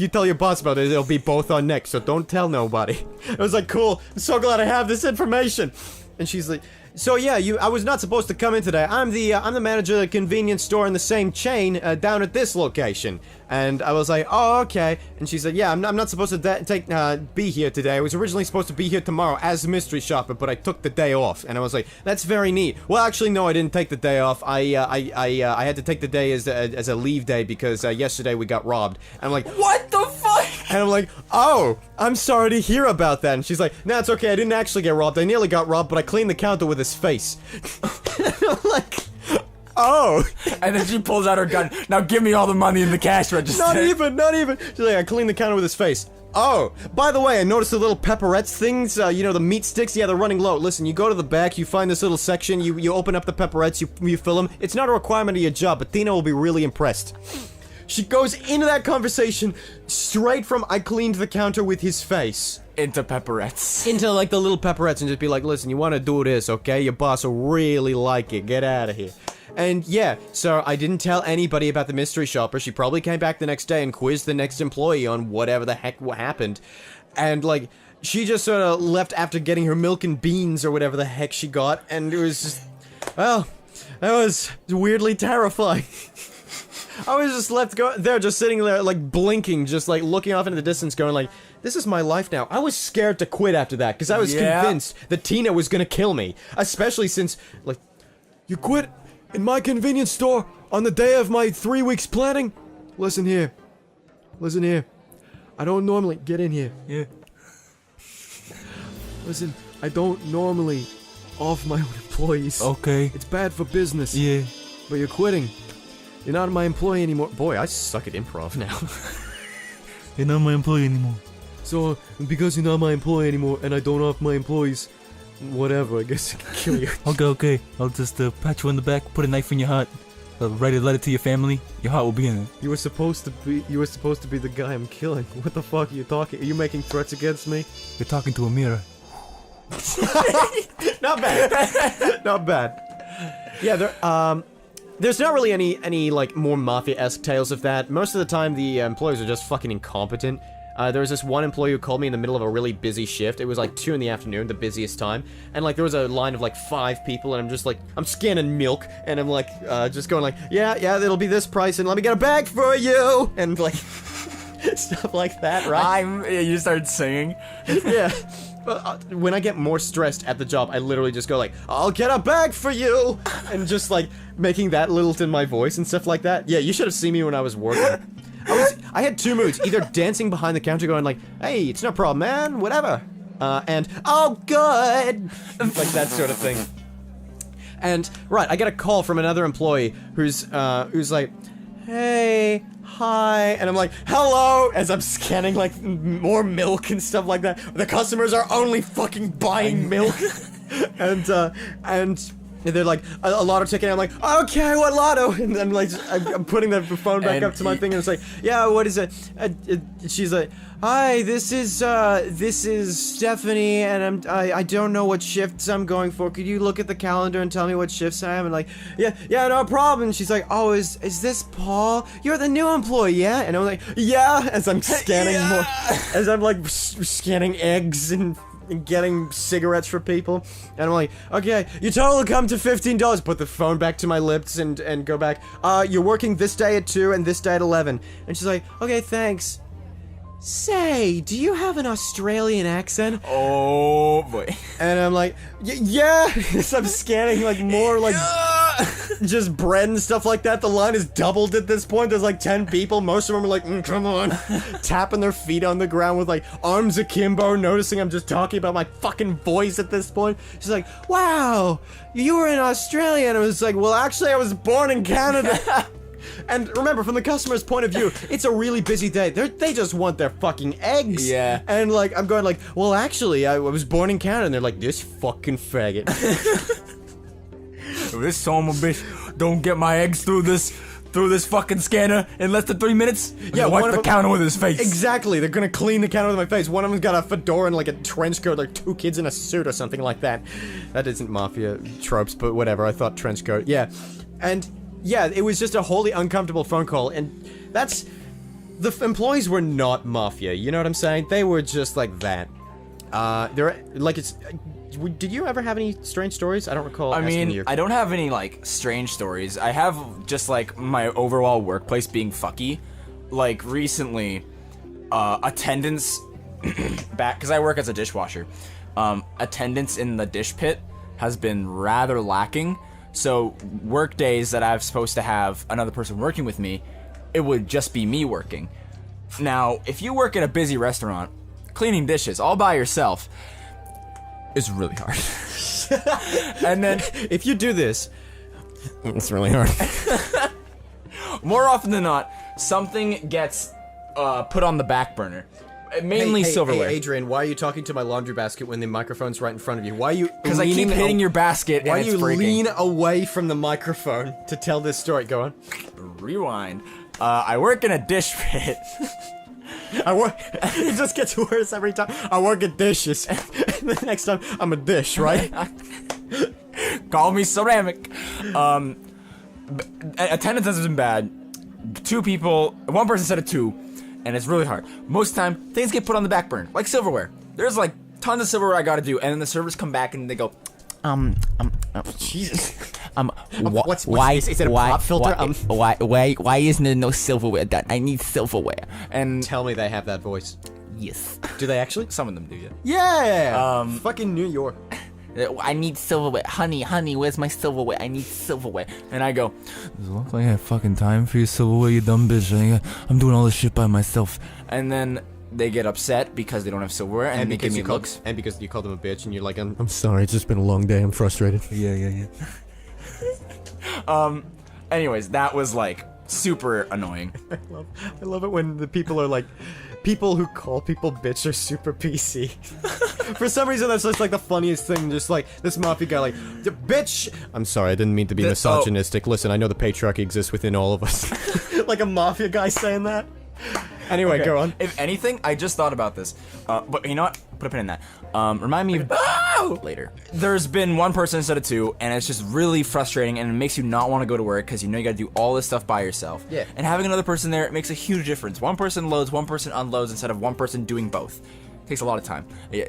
tell your boss about it, it'll be both on neck, so don't tell nobody. I was like, cool, I'm so glad I have this information. And she's like, so yeah, I was not supposed to come in today. I'm the manager of the convenience store in the same chain down at this location. And I was like, oh, okay. And she said, yeah, I'm not supposed to be here today. I was originally supposed to be here tomorrow as a mystery shopper, but I took the day off. And I was like, that's very neat. Well, actually, no, I didn't take the day off. I had to take the day as a leave day because yesterday we got robbed. And I'm like, What the fuck? and I'm like, oh, I'm sorry to hear about that. And she's like, nah, it's okay. I didn't actually get robbed. I nearly got robbed, but I cleaned the counter with his face. I'm like, oh. And then she pulls out her gun. Now give me all the money in the cash register. Not even. She's like, I cleaned the counter with his face. Oh, by the way, I noticed the little pepperettes things, the meat sticks, yeah, they're running low. Listen, you go to the back, you find this little section, you open up the pepperettes, you fill them. It's not a requirement of your job, but Tina will be really impressed. She goes into that conversation straight from I cleaned the counter with his face Into pepperettes. into like the little pepperettes and just be like, listen, you want to do this, okay? Your boss will really like it. Get out of here. And yeah, so I didn't tell anybody about the mystery shopper. She probably came back the next day and quizzed the next employee on whatever the heck happened. And like, she just sort of left after getting her milk and beans or whatever the heck she got. And it was just, well, that was weirdly terrifying. I was just left there, just sitting there, like, blinking, just, like, looking off into the distance, going, like, this is my life now. I was scared to quit after that, because I was convinced that Tina was gonna kill me. Especially since, like, you quit in my convenience store on the day of my 3 weeks planning? Listen here. I don't normally get in here. Yeah. Listen, I don't normally off my own employees. Okay. It's bad for business. Yeah. But you're quitting. You're not my employee anymore. Boy, I suck at improv now. You're not my employee anymore. So, because you're not my employee anymore, and I don't off my employees, whatever, I guess I can kill you. Okay. I'll just pat you on the back, put a knife in your heart, write a letter to your family. Your heart will be in it. You were supposed to be the guy I'm killing. What the fuck are you talking? Are you making threats against me? You're talking to a mirror. Not bad. Not bad. Yeah, there's not really any like more Mafia-esque tales of that. Most of the time, the employees are just fucking incompetent. There was this one employee who called me in the middle of a really busy shift. It was like 2 in the afternoon, the busiest time. And like there was a line of like 5 people, and I'm just like, I'm scanning milk, and I'm like, just going like, yeah, it'll be this price, and let me get a bag for you, and like stuff like that, right? You started singing. Yeah. When I get more stressed at the job, I literally just go like, I'll get a bag for you! And just like, making that little in my voice and stuff like that. Yeah, you should have seen me when I was working. I had 2 moods, either dancing behind the counter going like, hey, it's no problem, man, whatever. And, oh, good! Like that sort of thing. And right, I get a call from another employee who's like, hey, hi, and I'm like, hello, as I'm scanning like more milk and stuff like that. The customers are only fucking buying milk, and they're like, a lotto ticket. I'm like, okay, what lotto? And I'm like, I'm putting the phone back up to my thing, and it's like, yeah, what is it? She's like, hi, this is Stephanie, and I don't know what shifts I'm going for. Could you look at the calendar and tell me what shifts I am? And like, yeah, no problem. And she's like, oh, is this Paul? You're the new employee, yeah? And I'm like, yeah, as I'm scanning more, as I'm like scanning eggs and getting cigarettes for people, and I'm like, okay, your total will come to $15. Put the phone back to my lips and go back. You're working this day at 2 and this day at 11. And she's like, okay, thanks. Say, do you have an Australian accent? Oh boy. And I'm like, yeah. So I'm scanning like more like just bread and stuff like that. The line is doubled at this point. There's like 10 people. Most of them are like, come on, tapping their feet on the ground with like arms akimbo, noticing I'm just talking about my fucking voice at this point. She's like, wow, you were in Australia. And I was like, well, actually I was born in Canada. And remember, from the customer's point of view, it's a really busy day. They just want their fucking eggs. Yeah. And like, I'm going like, well, actually, I was born in Canada. And they're like, this fucking faggot. This son of a bitch don't get my eggs through this fucking scanner in less than 3 minutes. Yeah, wipe the counter with his face. Exactly. They're gonna clean the counter with my face. One of them's got a fedora and like a trench coat, like 2 kids in a suit or something like that. That isn't Mafia tropes, but whatever. I thought trench coat. Yeah. And yeah, it was just a wholly uncomfortable phone call, and that's... The employees were not Mafia, you know what I'm saying? They were just like that. They're like, it's... Did you ever have any strange stories? I don't recall. I mean, I don't have any, like, strange stories. I have just, like, my overall workplace being fucky. Like, recently, attendance back... Because I work as a dishwasher. Attendance in the dish pit has been rather lacking. So, work days that I'm supposed to have another person working with me, it would just be me working. Now, if you work at a busy restaurant, cleaning dishes all by yourself is really hard. And then, if you do this, it's really hard. more often than not, something gets put on the back burner. Mainly silverware. Hey, Adrian, why are you talking to my laundry basket when the microphone's right in front of you? Why are you... Because I keep hitting your basket Why and do it's you breaking. lean away from the microphone to tell this story? Go on. Rewind. I work in a dish pit. It just gets worse every time. I work at dishes. And the next time, I'm a dish, right? Call me ceramic. Attendance has been bad. 2 people... One person said a 2. And it's really hard. Most of the time, things get put on the back burner, like silverware. There's like tons of silverware I gotta do, and then the servers come back and they go, Jesus. why is it a pop filter? Why isn't there no silverware done? I need silverware. And Tell me they have that voice. yes, Do they actually? some of them do. Yeah. Fucking New York. I need silverware, honey, where's my silverware? I need silverware. And I go, Does it look like I have fucking time for your silverware, you dumb bitch? I'm doing all this shit by myself. and then they get upset because they don't have silverware, and they give me looks. And because you called them a bitch, and you're like, I'm sorry, it's just been a long day, I'm frustrated. Yeah. Anyways, that was like super annoying. I love it when the people are like, people who call people bitch are super PC. For some reason, that's just like the funniest thing. Just like this Mafia guy, like, bitch. I'm sorry, I didn't mean to be misogynistic. Listen, I know the patriarchy exists within all of us. Like a Mafia guy saying that. Anyway, Okay. go on. If anything, I just thought about this. But you know what? Put a pin in that. Remind me of later. There's been one person instead of 2, and it's just really frustrating, and it makes you not want to go to work because you know you got to do all this stuff by yourself. Yeah. And having another person there, it makes a huge difference. One person loads, one person unloads, instead of one person doing both. It takes a lot of time. Yeah.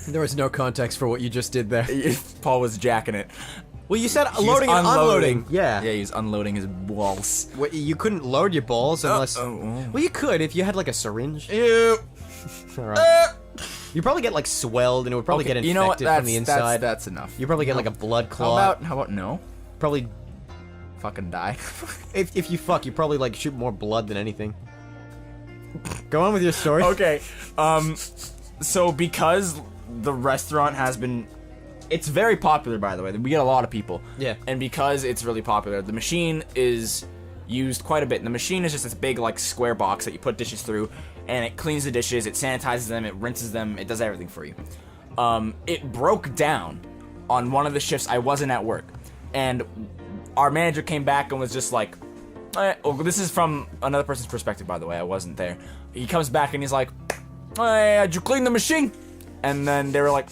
There was no context for what you just did there. Paul was jacking it. Well, you said He was loading and unloading. Yeah, he's unloading his balls. What, you couldn't load your balls unless... oh. Well, you could if you had like a syringe. Ew. Alright. You probably get like swelled and it would probably get infected you know what? from the inside. That's enough. You probably get like a blood clot. How about no? Probably, Fucking die. if you fuck, you probably like shoot more blood than anything. Go on with your story. Okay. So because the restaurant has been it's very popular, by the way. We get a lot of people. Yeah. And because it's really popular, the machine is used quite a bit. And the machine is just this big, like, square box that you put dishes through, and it cleans the dishes, it sanitizes them, it rinses them, it does everything for you. It broke down on one of the shifts I wasn't at work. And our manager came back and was just like, well, this is from another person's perspective, by the way. I wasn't there. He comes back and he's like, hey, did you clean the machine? And then they were like,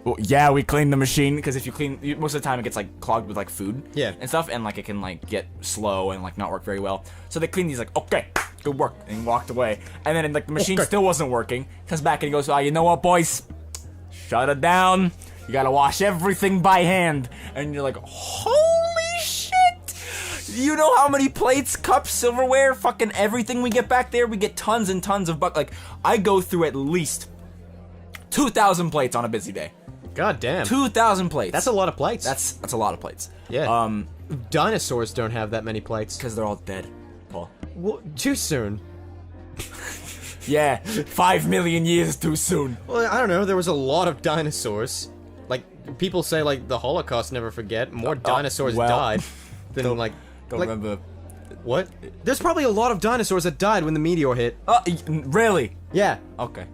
well, yeah, we cleaned the machine. Because if you clean, most of the time it gets like clogged with like food and stuff. And like it can like get slow and like not work very well. So they cleaned. He's like, okay, good work. And he walked away. And then like the machine still wasn't working. Comes back and he goes, you know what, boys? Shut it down. You gotta wash everything by hand. And you're like, holy shit. You know how many plates, cups, silverware, fucking everything we get back there? We get tons and tons of like, I go through at least 2,000 plates on a busy day. God damn. 2,000 plates. That's a lot of plates. That's a lot of plates. Yeah. Dinosaurs don't have that many plates. Because they're all dead, Paul. Well, too soon. Yeah, 5 million years too soon. Well, I don't know. There was a lot of dinosaurs. Like, people say, like, the Holocaust never forget. More dinosaurs died than, like... Don't remember. What? There's probably a lot of dinosaurs that died when the meteor hit. Really? Yeah. Okay.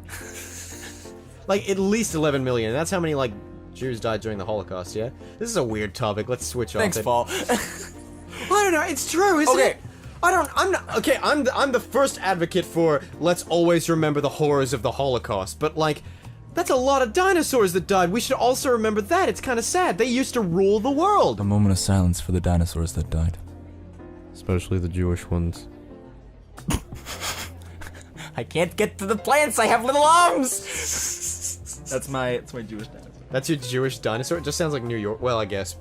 Like, at least 11 million. That's how many, like, Jews died during the Holocaust, yeah? This is a weird topic. Let's switch off. Thanks, Paul. I don't know. It's true, isn't it? I'm the first advocate for let's always remember the horrors of the Holocaust, but, like, that's a lot of dinosaurs that died. We should also remember that. It's kind of sad. They used to rule the world. A moment of silence for the dinosaurs that died. Especially the Jewish ones. I can't get to the plants. I have little arms. That's my Jewish dinosaur. That's your Jewish dinosaur? It just sounds like New York. Well, I guess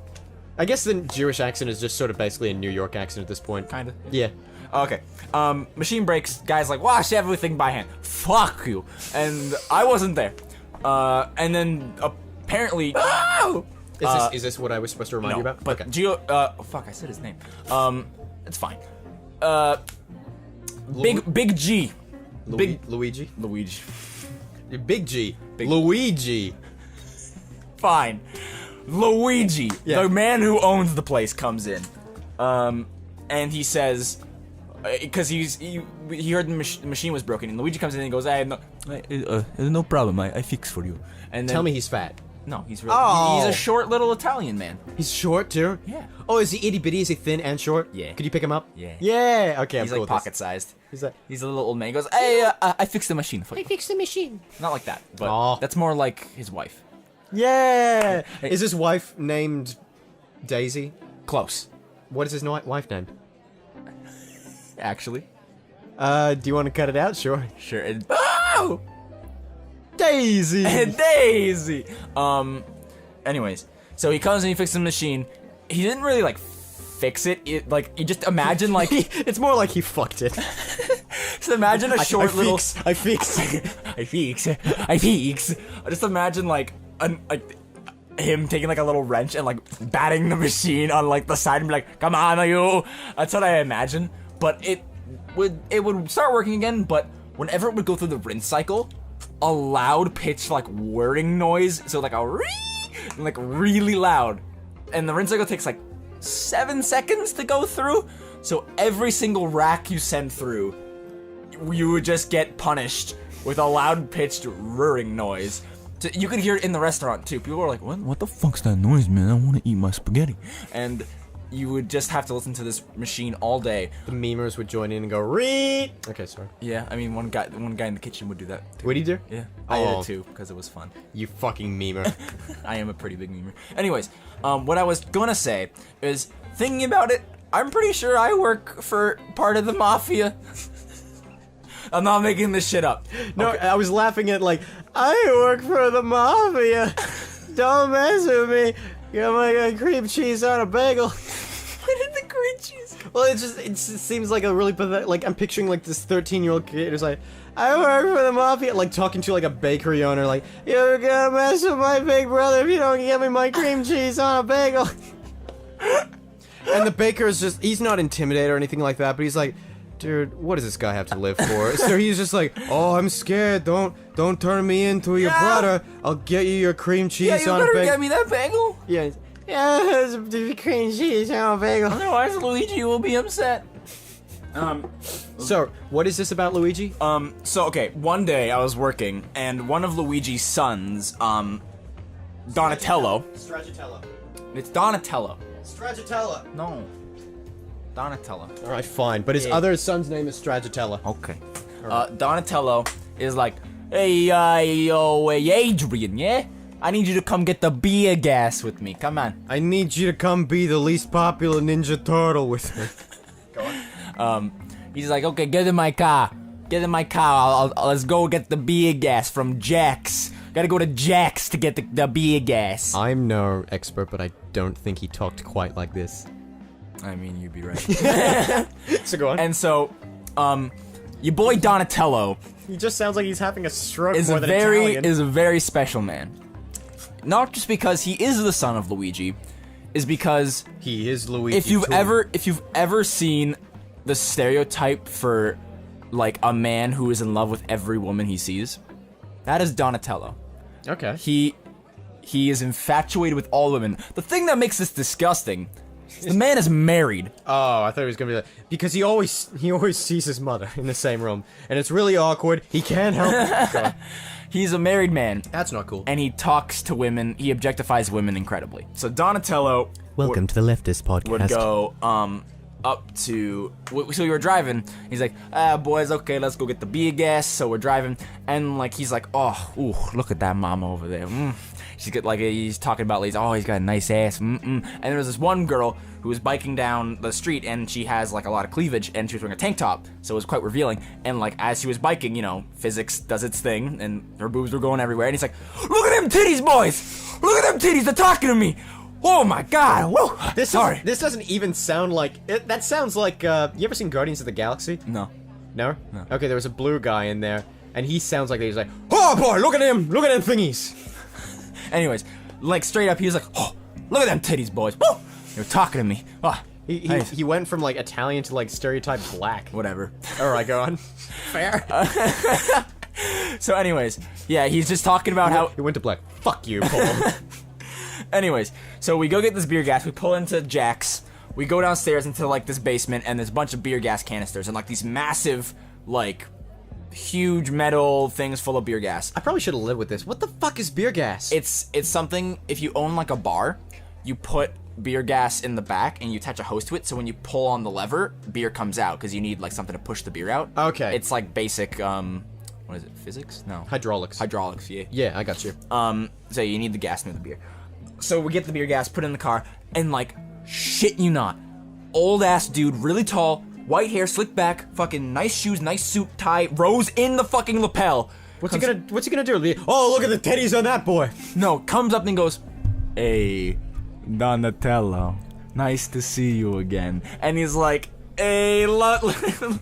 the Jewish accent is just sort of basically a New York accent at this point. Kinda. Yeah. Okay. Machine breaks. Guy's like, wash everything by hand. Fuck you. And I wasn't there. And then apparently. Oh! Is this what I was supposed to remind you about? But okay. Fuck, I said his name. It's fine. Big G. Luigi? Luigi. Big G. Luigi. Fine. Luigi, Yeah. the man who owns the place, comes in. And he says, because he heard the machine was broken, and Luigi comes in and goes, No problem, I fix for you. And then, Tell me he's fat. No, he's really. Oh. He's a short little Italian man. He's short too? Yeah. Oh, is he itty bitty? Is he thin and short? Yeah. Could you pick him up? Yeah. Yeah. Okay, I'm He's cool like with pocket sized. He's like. He's a little old man. He goes, hey, I fixed the machine for you. Fix the machine. Not like that, but Aw. that's more like his wife. Yeah. Hey. Is his wife named Daisy? Close, What is his wife named? actually. Do you want to cut it out? Sure. Sure. Oh! Daisy. Daisy. Anyways, so he comes and he fixes the machine. He didn't really like fix it. Like you just imagine like It's more like he fucked it. just imagine a short little. I fix. I fix. Just imagine like him taking like a little wrench and like batting the machine on like the side and be like, "Come on, you." That's what I imagine. But it would start working again. But whenever it would go through the rinse cycle, a loud pitch like whirring noise. So like a like really loud, and the rinse cycle takes like 7 seconds to go through. So every single rack you send through, you would just get punished with a loud pitched whirring noise. So you could hear it in the restaurant too. People were like, What the fuck's that noise, man? I want to eat my spaghetti. and you would just have to listen to this machine all day. The memers would join in and go, read. Okay, sorry. Yeah, I mean, one guy in the kitchen would do that too. What'd he do? Yeah, I did Oh. it too because it was fun. You fucking memer. I am a pretty big memer. Anyways, what I was gonna say is, thinking about it, I'm pretty sure I work for part of the Mafia. I'm not making this shit up. No, I was laughing at like, I work for the Mafia. Don't mess with me. Got my cream cheese on a bagel. What did the cream cheese? Well, it just seems like a really pathetic, like, I'm picturing, like, this 13-year-old kid who's like, I work for the Mafia, like, talking to, like, a bakery owner, like, you're gonna mess with my big brother if you don't get me my cream cheese on a bagel. And the baker is just, he's not intimidated or anything like that, but he's like, dude, what does this guy have to live for? So he's just like, oh, I'm scared, don't Don't turn me into your brother. I'll get you your cream cheese Yeah, you on a better bagel. get me that bagel. Yeah. Yeah, cream cheese on a bagel. Otherwise, Luigi will be upset. So, what is this about Luigi? So okay, one day I was working, and one of Luigi's sons, Donatello. Stracciatella. It's Donatello. Stracciatella. No. Donatello. Alright, fine. But his other son's name is Stracciatella. Okay. Donatello is like, hey, Adrian, yeah? I need you to come get the beer gas with me. Come on. I need you to come be the least popular Ninja Turtle with me. He's like, okay, get in my car. Get in my car. Let's go get the beer gas from Jack's. Gotta go to Jack's to get the beer gas. I'm no expert, but I don't think he talked quite like this. I mean, you'd be right. So go on. And so, your boy Donatello He just sounds like he's having a stroke is more a than very Italian. special man. Not just because he is the son of Luigi, is because He is Luigi. if you've too. ever seen the stereotype for like a man who is in love with every woman he sees, that is Donatello. Okay. He is infatuated with all women. The thing that makes this disgusting is the man is married. Oh, I thought he was gonna be like, because he always sees his mother in the same room, and it's really awkward. He can't help it. Go on. He's a married man, That's not cool. and he talks to women. He objectifies women incredibly. So Donatello Welcome to the Leftist Podcast. would go up to, so we were driving, he's like, boys, okay, let's go get the beer gas. So we're driving, and like he's like, oh, ooh, look at that mama over there. She's got like, he's talking about like, oh, he's got a nice ass. And there was this one girl who was biking down the street, and she has like a lot of cleavage, and she was wearing a tank top, so it was quite revealing. And like as she was biking, you know, physics does its thing, and her boobs were going everywhere, and he's like, look at them titties, boys, look at them titties, they're talking to me. Oh my god! Whoa! This doesn't even sound like it. That sounds like you ever seen Guardians of the Galaxy? No. No. Okay, there was a blue guy in there, and he sounds like he's like, oh boy, look at him, look at them thingies. Anyways, like straight up, he was like, oh, look at them titties, boys. Woo! They were talking to me. Oh, He went from like Italian to like stereotype black. whatever. All right, go on. Fair. So anyways, yeah, he's just talking about how... He went to black. Fuck you, Paul. Anyways, so we go get this beer gas, we pull into Jack's, we go downstairs into like this basement, and there's a bunch of beer gas canisters, and like these massive, like, huge metal things full of beer gas. I probably should have lived with this. What the fuck is beer gas? It's something, if you own like a bar, you put beer gas in the back and you attach a hose to it, so when you pull on the lever, beer comes out, because you need like something to push the beer out. Okay. It's like basic, what is it, physics? No. Hydraulics. Hydraulics, yeah. Yeah, I got you. So you need the gas near the beer. So we get the beer gas, put it in the car, and like, shit you not, old ass dude, really tall, white hair, slick back, fucking nice shoes, nice suit, tie, rose in the fucking lapel. What's he gonna do? Oh, look at the titties on that boy. No, comes up and goes, Hey, Donatello. Nice to see you again. and he's like, hey, fucking,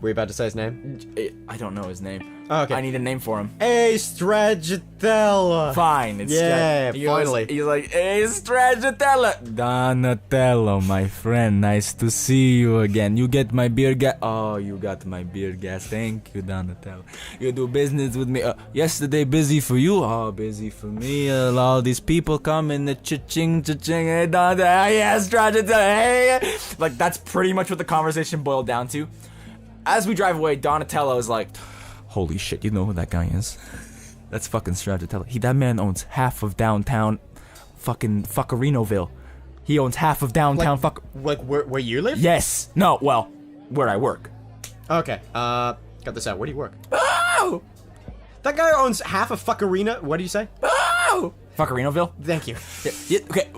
Were you about to say his name? I don't know his name. Oh, okay. I need a name for him. Hey, Stracciatella. Fine, it's Yeah, he goes- finally. He's like, hey, Stracciatella. Donatello, my friend, nice to see you again. You get my beer gas. Oh, you got my beer gas. Thank you, Donatello. You do business with me. Yesterday, busy for you. Oh, busy for me. All these people come in the cha-ching, cha-ching. Hey, Donatello. Yes, Stracciatella. Hey. Like, that's pretty much what the conversation boiled down to. As we drive away, Donatello is like, Holy shit, you know who that guy is? That's fucking Stracciatella. That man owns half of downtown fucking Fuckerinoville. He owns half of downtown Like where you live? yes. No, well, where I work. Okay. Got this out. Where do you work? Oh! That guy owns half of Fuckerina. What do you say? Oh! Fuckerinoville? Thank you. Yeah, okay,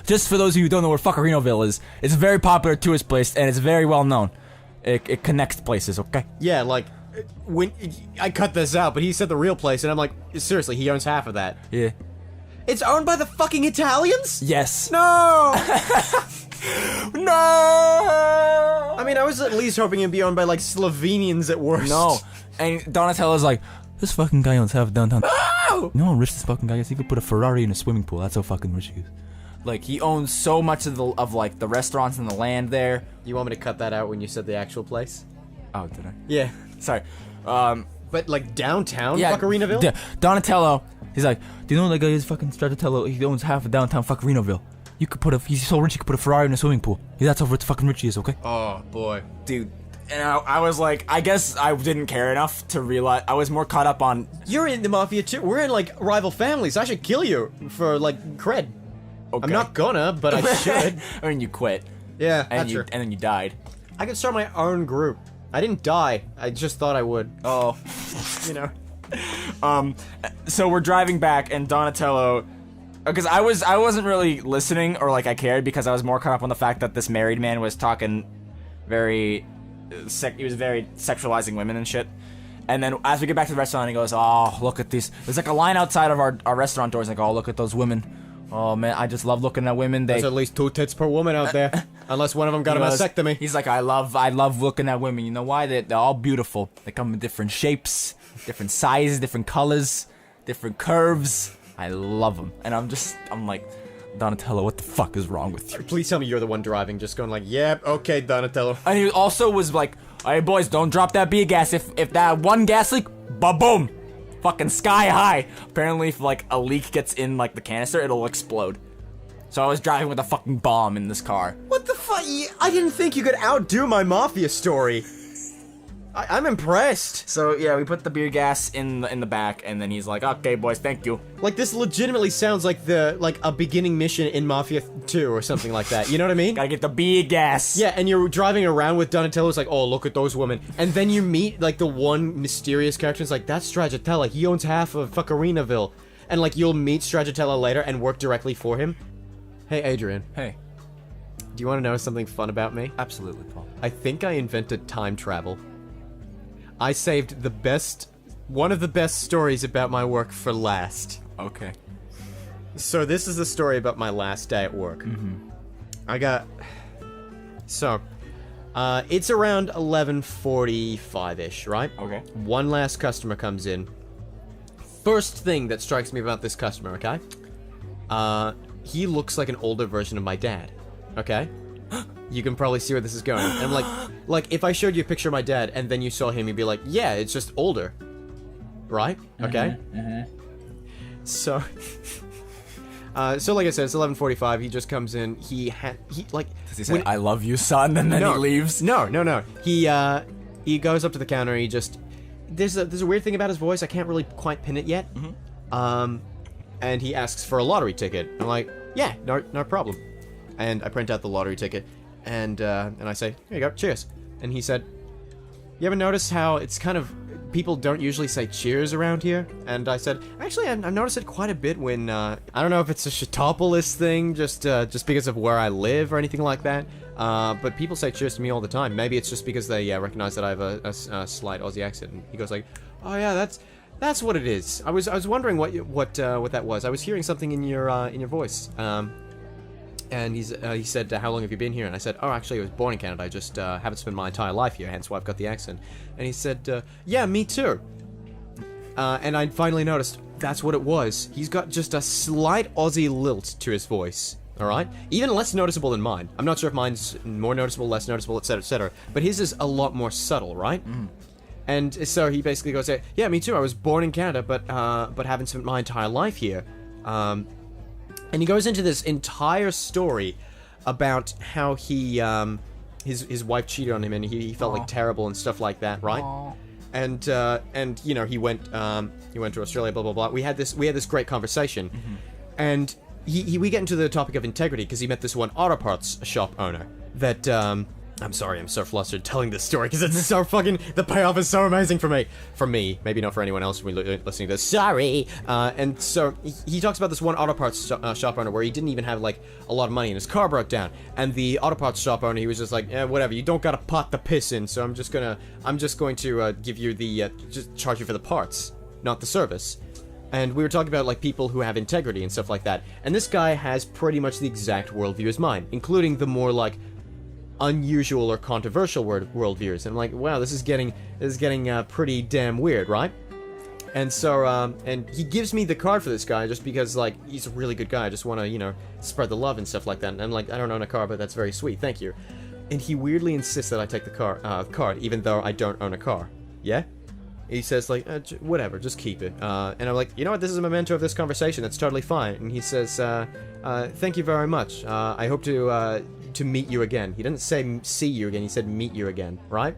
just for those of you who don't know where Fuckerinoville is, it's a very popular tourist place, and it's very well known. It connects places, okay? Yeah, like when I cut this out, but he said the real place, and I'm like, seriously, he owns half of that. Yeah. It's owned by the fucking Italians? Yes. No. No! I mean, I was at least hoping it'd be owned by like Slovenians at worst. No. And Donatello's like, This fucking guy owns half of downtown. oh! You know how rich this fucking guy is? He could put a Ferrari in a swimming pool. That's how fucking rich he is. Like, he owns so much of like the restaurants and the land there. You want me to cut that out when you said the actual place? Oh, did I? Yeah. Sorry. But like downtown Yeah, Fuckarinaville? Donatello. He's like, do you know that guy is fucking Stracciatello? He owns half of downtown Fuckarinaville. You could he's so rich he could put a Ferrari in a swimming pool. That's how fucking rich he is, okay? Oh boy. Dude. And I was like, I guess I didn't care enough to realize. I was more caught up on. You're in the Mafia too. We're in like rival families. I should kill you for like cred. Okay. I'm not gonna, but I should. I mean, you quit. Yeah, And that's true. and then you died. I could start my own group. I didn't die. I just thought I would. Oh. You know. So we're driving back, and Donatello, because I wasn't really listening or like I cared because I was more caught up on the fact that this married man was talking very, he was very sexualizing women and shit. And then as we get back to the restaurant, he goes, "Oh, look at these." There's like a line outside of our restaurant doors, like, "Oh, look at those women. Oh man, I just love looking at women. There's at least 2 tits per woman out there, unless one of them got a vasectomy." He's like, I love looking at women. You know why? They're all beautiful. They come in different shapes, different sizes, different colors, different curves. I love them. And I'm like, Donatello, what the fuck is wrong with you? Please tell me you're the one driving, just going like, "Yep, okay, Donatello." And he also was like, "Hey boys, don't drop that beer gas. If that one gas leak, ba-boom, fucking sky high." Apparently, if like a leak gets in like the canister, it'll explode. So I was driving with a fucking bomb in this car. What the fuck? I didn't think you could outdo my Mafia story. I'm impressed. So yeah, we put the beer gas in the back, and then he's like, "Okay, boys, thank you." Like, this legitimately sounds like a beginning mission in Mafia 2 or something like that. You know what I mean? Gotta get the beer gas. Yeah, and you're driving around with Donatello. It's like, "Oh, look at those women," and then you meet like the one mysterious character. It's like, "That's Stracciatella. He owns half of Fuckarinaville," and like you'll meet Stracciatella later and work directly for him. Hey, Adrian. Hey. Do you want to know something fun about me? Absolutely, Paul. I think I invented time travel. I saved one of the best stories about my work for last. Okay. So this is the story about my last day at work. Mm-hmm. It's around 11:45-ish, right? Okay. One last customer comes in. First thing that strikes me about this customer, okay? He looks like an older version of my dad, okay? You can probably see where this is going. And I'm like, if I showed you a picture of my dad and then you saw him, you'd be like, yeah, it's just older. Right? Okay? So, like I said, it's 11:45. He just comes in. Does he say, "I love you, son," and then he leaves? No. He goes up to the counter. He just there's a weird thing about his voice. I can't really quite pin it yet. And he asks for a lottery ticket. I'm like, yeah, no problem. And I print out the lottery ticket, and I say, "Here you go, cheers." And he said, "You ever notice how it's kind of people don't usually say cheers around here?" And I said, "Actually, I've noticed it quite a bit when I don't know if it's a Shitopolis thing, just because of where I live or anything like that. But people say cheers to me all the time. Maybe it's just because they recognize that I have a slight Aussie accent." And he goes like, "Oh yeah, that's what it is. I was wondering what that was. I was hearing something in your voice." And he said, "How long have you been here?" And I said, "Oh, actually, I was born in Canada. I just haven't spent my entire life here, hence why I've got the accent." And he said, "Yeah, me too." And I finally noticed that's what it was. He's got just a slight Aussie lilt to his voice. All right, even less noticeable than mine. I'm not sure if mine's more noticeable, less noticeable, etc., etc. But his is a lot more subtle, right? And so he basically goes, "Yeah, me too. I was born in Canada, but haven't spent my entire life here." And he goes into this entire story about how he, his wife cheated on him and he felt like terrible and stuff like that, right? And you know, he went to Australia, blah blah blah. We had this great conversation, and we get into the topic of integrity because he met this one auto parts shop owner that I'm sorry, I'm so flustered telling this story because it's so fucking, the payoff is so amazing for me. For me, maybe not for anyone else listening to this. Sorry. And so he talks about this one auto parts shop owner where he didn't even have like a lot of money and his car broke down. And the auto parts shop owner, he was just like, whatever, you don't gotta pot the piss in, so I'm just going to give you the, just charge you for the parts, not the service. And we were talking about like people who have integrity and stuff like that. And this guy has pretty much the exact worldview as mine, including the more like unusual or controversial worldviews. And I'm like, wow, this is getting pretty damn weird, right? And so, and he gives me the card for this guy just because, like, he's a really good guy. I just want to, you know, spread the love and stuff like that. And I'm like, I don't own a car, but that's very sweet, thank you. And he weirdly insists that I take the card, even though I don't own a car. Yeah? He says, like, whatever, just keep it. And I'm like, you know what, this is a memento of this conversation, that's totally fine. And he says, thank you very much. I hope to meet you again. He didn't say see you again, he said meet you again, right?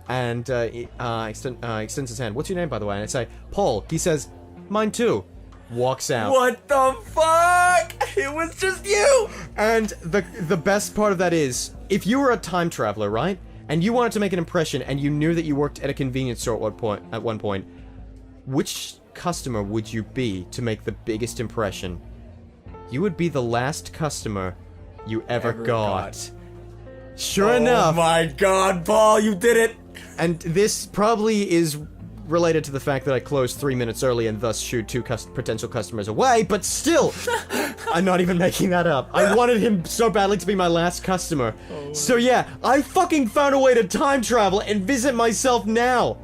And he extends his hand. What's your name, by the way? And I say, Paul. He says, mine too. Walks out. What the fuck? It was just you! And the best part of that is, if you were a time traveler, right? And you wanted to make an impression, and you knew that you worked at a convenience store at one point, which customer would you be to make the biggest impression? You would be the last customer you ever got. Sure enough. Oh my god, Paul, you did it! And this probably is related to the fact that I closed 3 minutes early and thus shooed 2 potential customers away, but still, I'm not even making that up. I wanted him so badly to be my last customer. So yeah, I fucking found a way to time travel and visit myself now.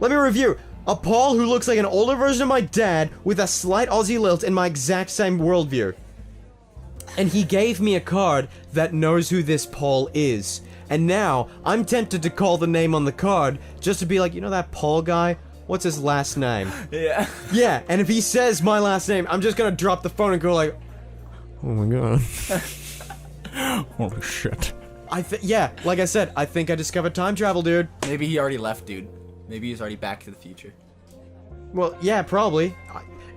Let me review. A Paul who looks like an older version of my dad with a slight Aussie lilt and my exact same worldview. And he gave me a card that knows who this Paul is. And now, I'm tempted to call the name on the card, just to be like, you know that Paul guy? What's his last name? Yeah. Yeah, and if he says my last name, I'm just gonna drop the phone and go like, oh my god. Holy shit. Yeah, like I said, I think I discovered time travel, dude. Maybe he already left, dude. Maybe he's already back to the future. Well, yeah, probably.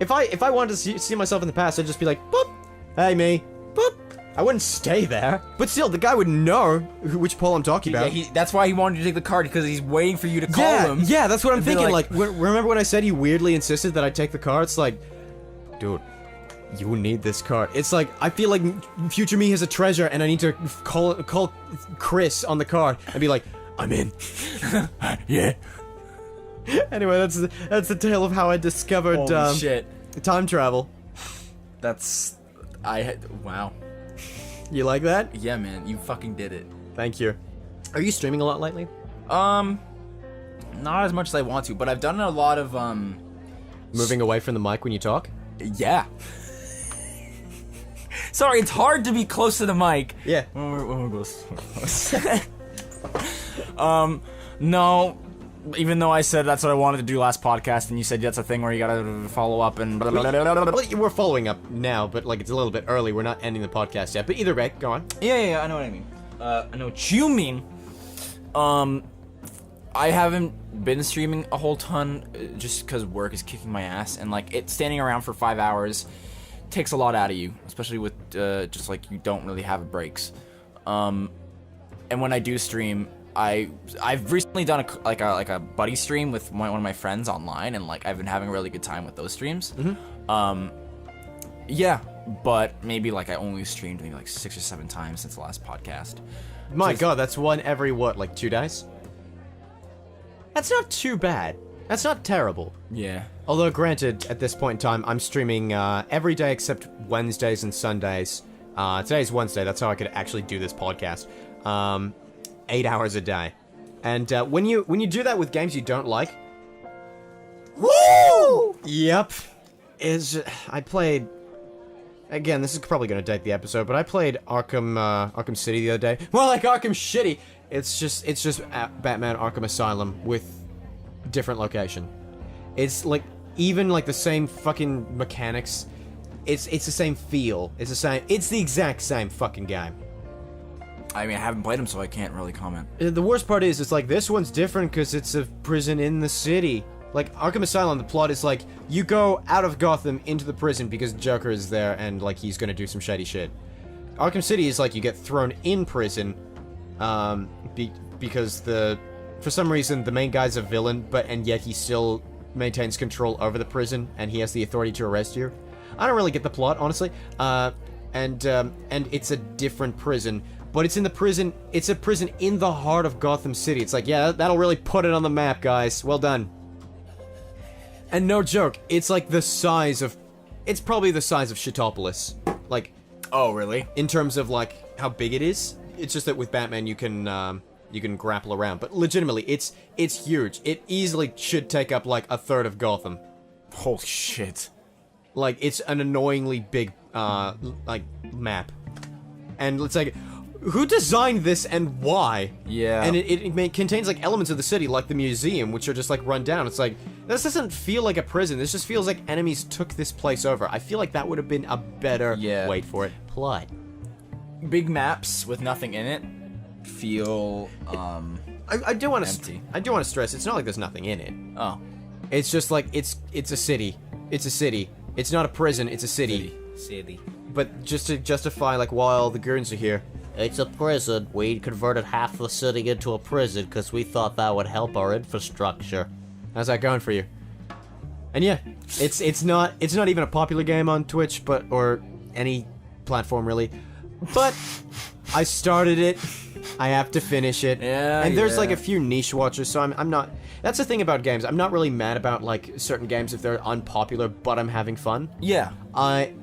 If I wanted to see myself in the past, I'd just be like, boop, hey me, boop. I wouldn't stay there. But still, the guy would know which Paul I'm talking about. Yeah, that's why he wanted you to take the card, because he's waiting for you to call him. Yeah, that's what I'm thinking. like remember when I said he weirdly insisted that I take the card? It's like, dude, you need this card. It's like, I feel like future me has a treasure, and I need to call Chris on the card and be like, I'm in. Yeah. Anyway, that's the tale of how I discovered Holy shit. time travel. Wow. You like that? Yeah, man, you fucking did it. Thank you. Are you streaming a lot lately? Not as much as I want to, but I've done a lot of Moving away from the mic when you talk? yeah. Sorry, it's hard to be close to the mic. Yeah. When we're close. No. Even though I said that's what I wanted to do last podcast, and you said that's a thing where you gotta follow up and blah, blah, blah, blah, blah, blah. Well, we're following up now, but like it's a little bit early. We're not ending the podcast yet. But either way, go on. Yeah, I know what I mean. I know what you mean. I haven't been streaming a whole ton just because work is kicking my ass, and like it standing around for 5 hours takes a lot out of you, especially with just like you don't really have breaks. And when I do stream, I've recently done a buddy stream with one of my friends online, and like I've been having a really good time with those streams. Yeah, but maybe like I only streamed maybe like 6 or 7 times since the last podcast. My god, that's one every what, like 2 days? That's not too bad. That's not terrible. Yeah. Although granted, at this point in time, I'm streaming every day except Wednesdays and Sundays. Today's Wednesday, that's how I could actually do this podcast. 8 hours a day. And when you do that with games you don't like, woo! Yep. I played, again, this is probably gonna date the episode, but I played Arkham City the other day. Well, like Arkham Shitty. It's just Batman Arkham Asylum with different location. It's like even like the same fucking mechanics. It's the same feel. It's the exact same fucking game. I mean, I haven't played them, so I can't really comment. The worst part is, it's like, this one's different because it's a prison in the city. Like, Arkham Asylum, the plot is like, you go out of Gotham into the prison because Joker is there and, like, he's gonna do some shady shit. Arkham City is like, you get thrown in prison, because for some reason, the main guy's a villain, and yet he still maintains control over the prison, and he has the authority to arrest you. I don't really get the plot, honestly. And it's a different prison. But it's a prison in the heart of Gotham City. It's like, yeah, that'll really put it on the map, guys. Well done. And no joke, it's like it's probably the size of Shitopolis. Like, oh, really? In terms of like how big it is. It's just that with Batman you can grapple around. But legitimately, it's huge. It easily should take up like a third of Gotham. Holy shit. Like, it's an annoyingly big like map. And it's like, who designed this and why? Yeah. And it contains like elements of the city, like the museum, which are just like run down. It's like, this doesn't feel like a prison. This just feels like enemies took this place over. I feel like that would have been a better, wait for it, plot. Big maps with nothing in it feel I do want to empty. I do want to stress, it's not like there's nothing in it. Oh. It's just like, it's a city. It's a city. It's not a prison, it's a city. City. But just to justify, like, while the goons are here, It's a prison. We converted half the city into a prison because we thought that would help our infrastructure. how's that going for you? And yeah, it's not even a popular game on Twitch, or any platform really. But I started it. I have to finish it. Yeah, and there's like yeah. a few niche watchers, so I'm not. That's the thing about games. I'm not really mad about like certain games if they're unpopular, but I'm having fun. Yeah.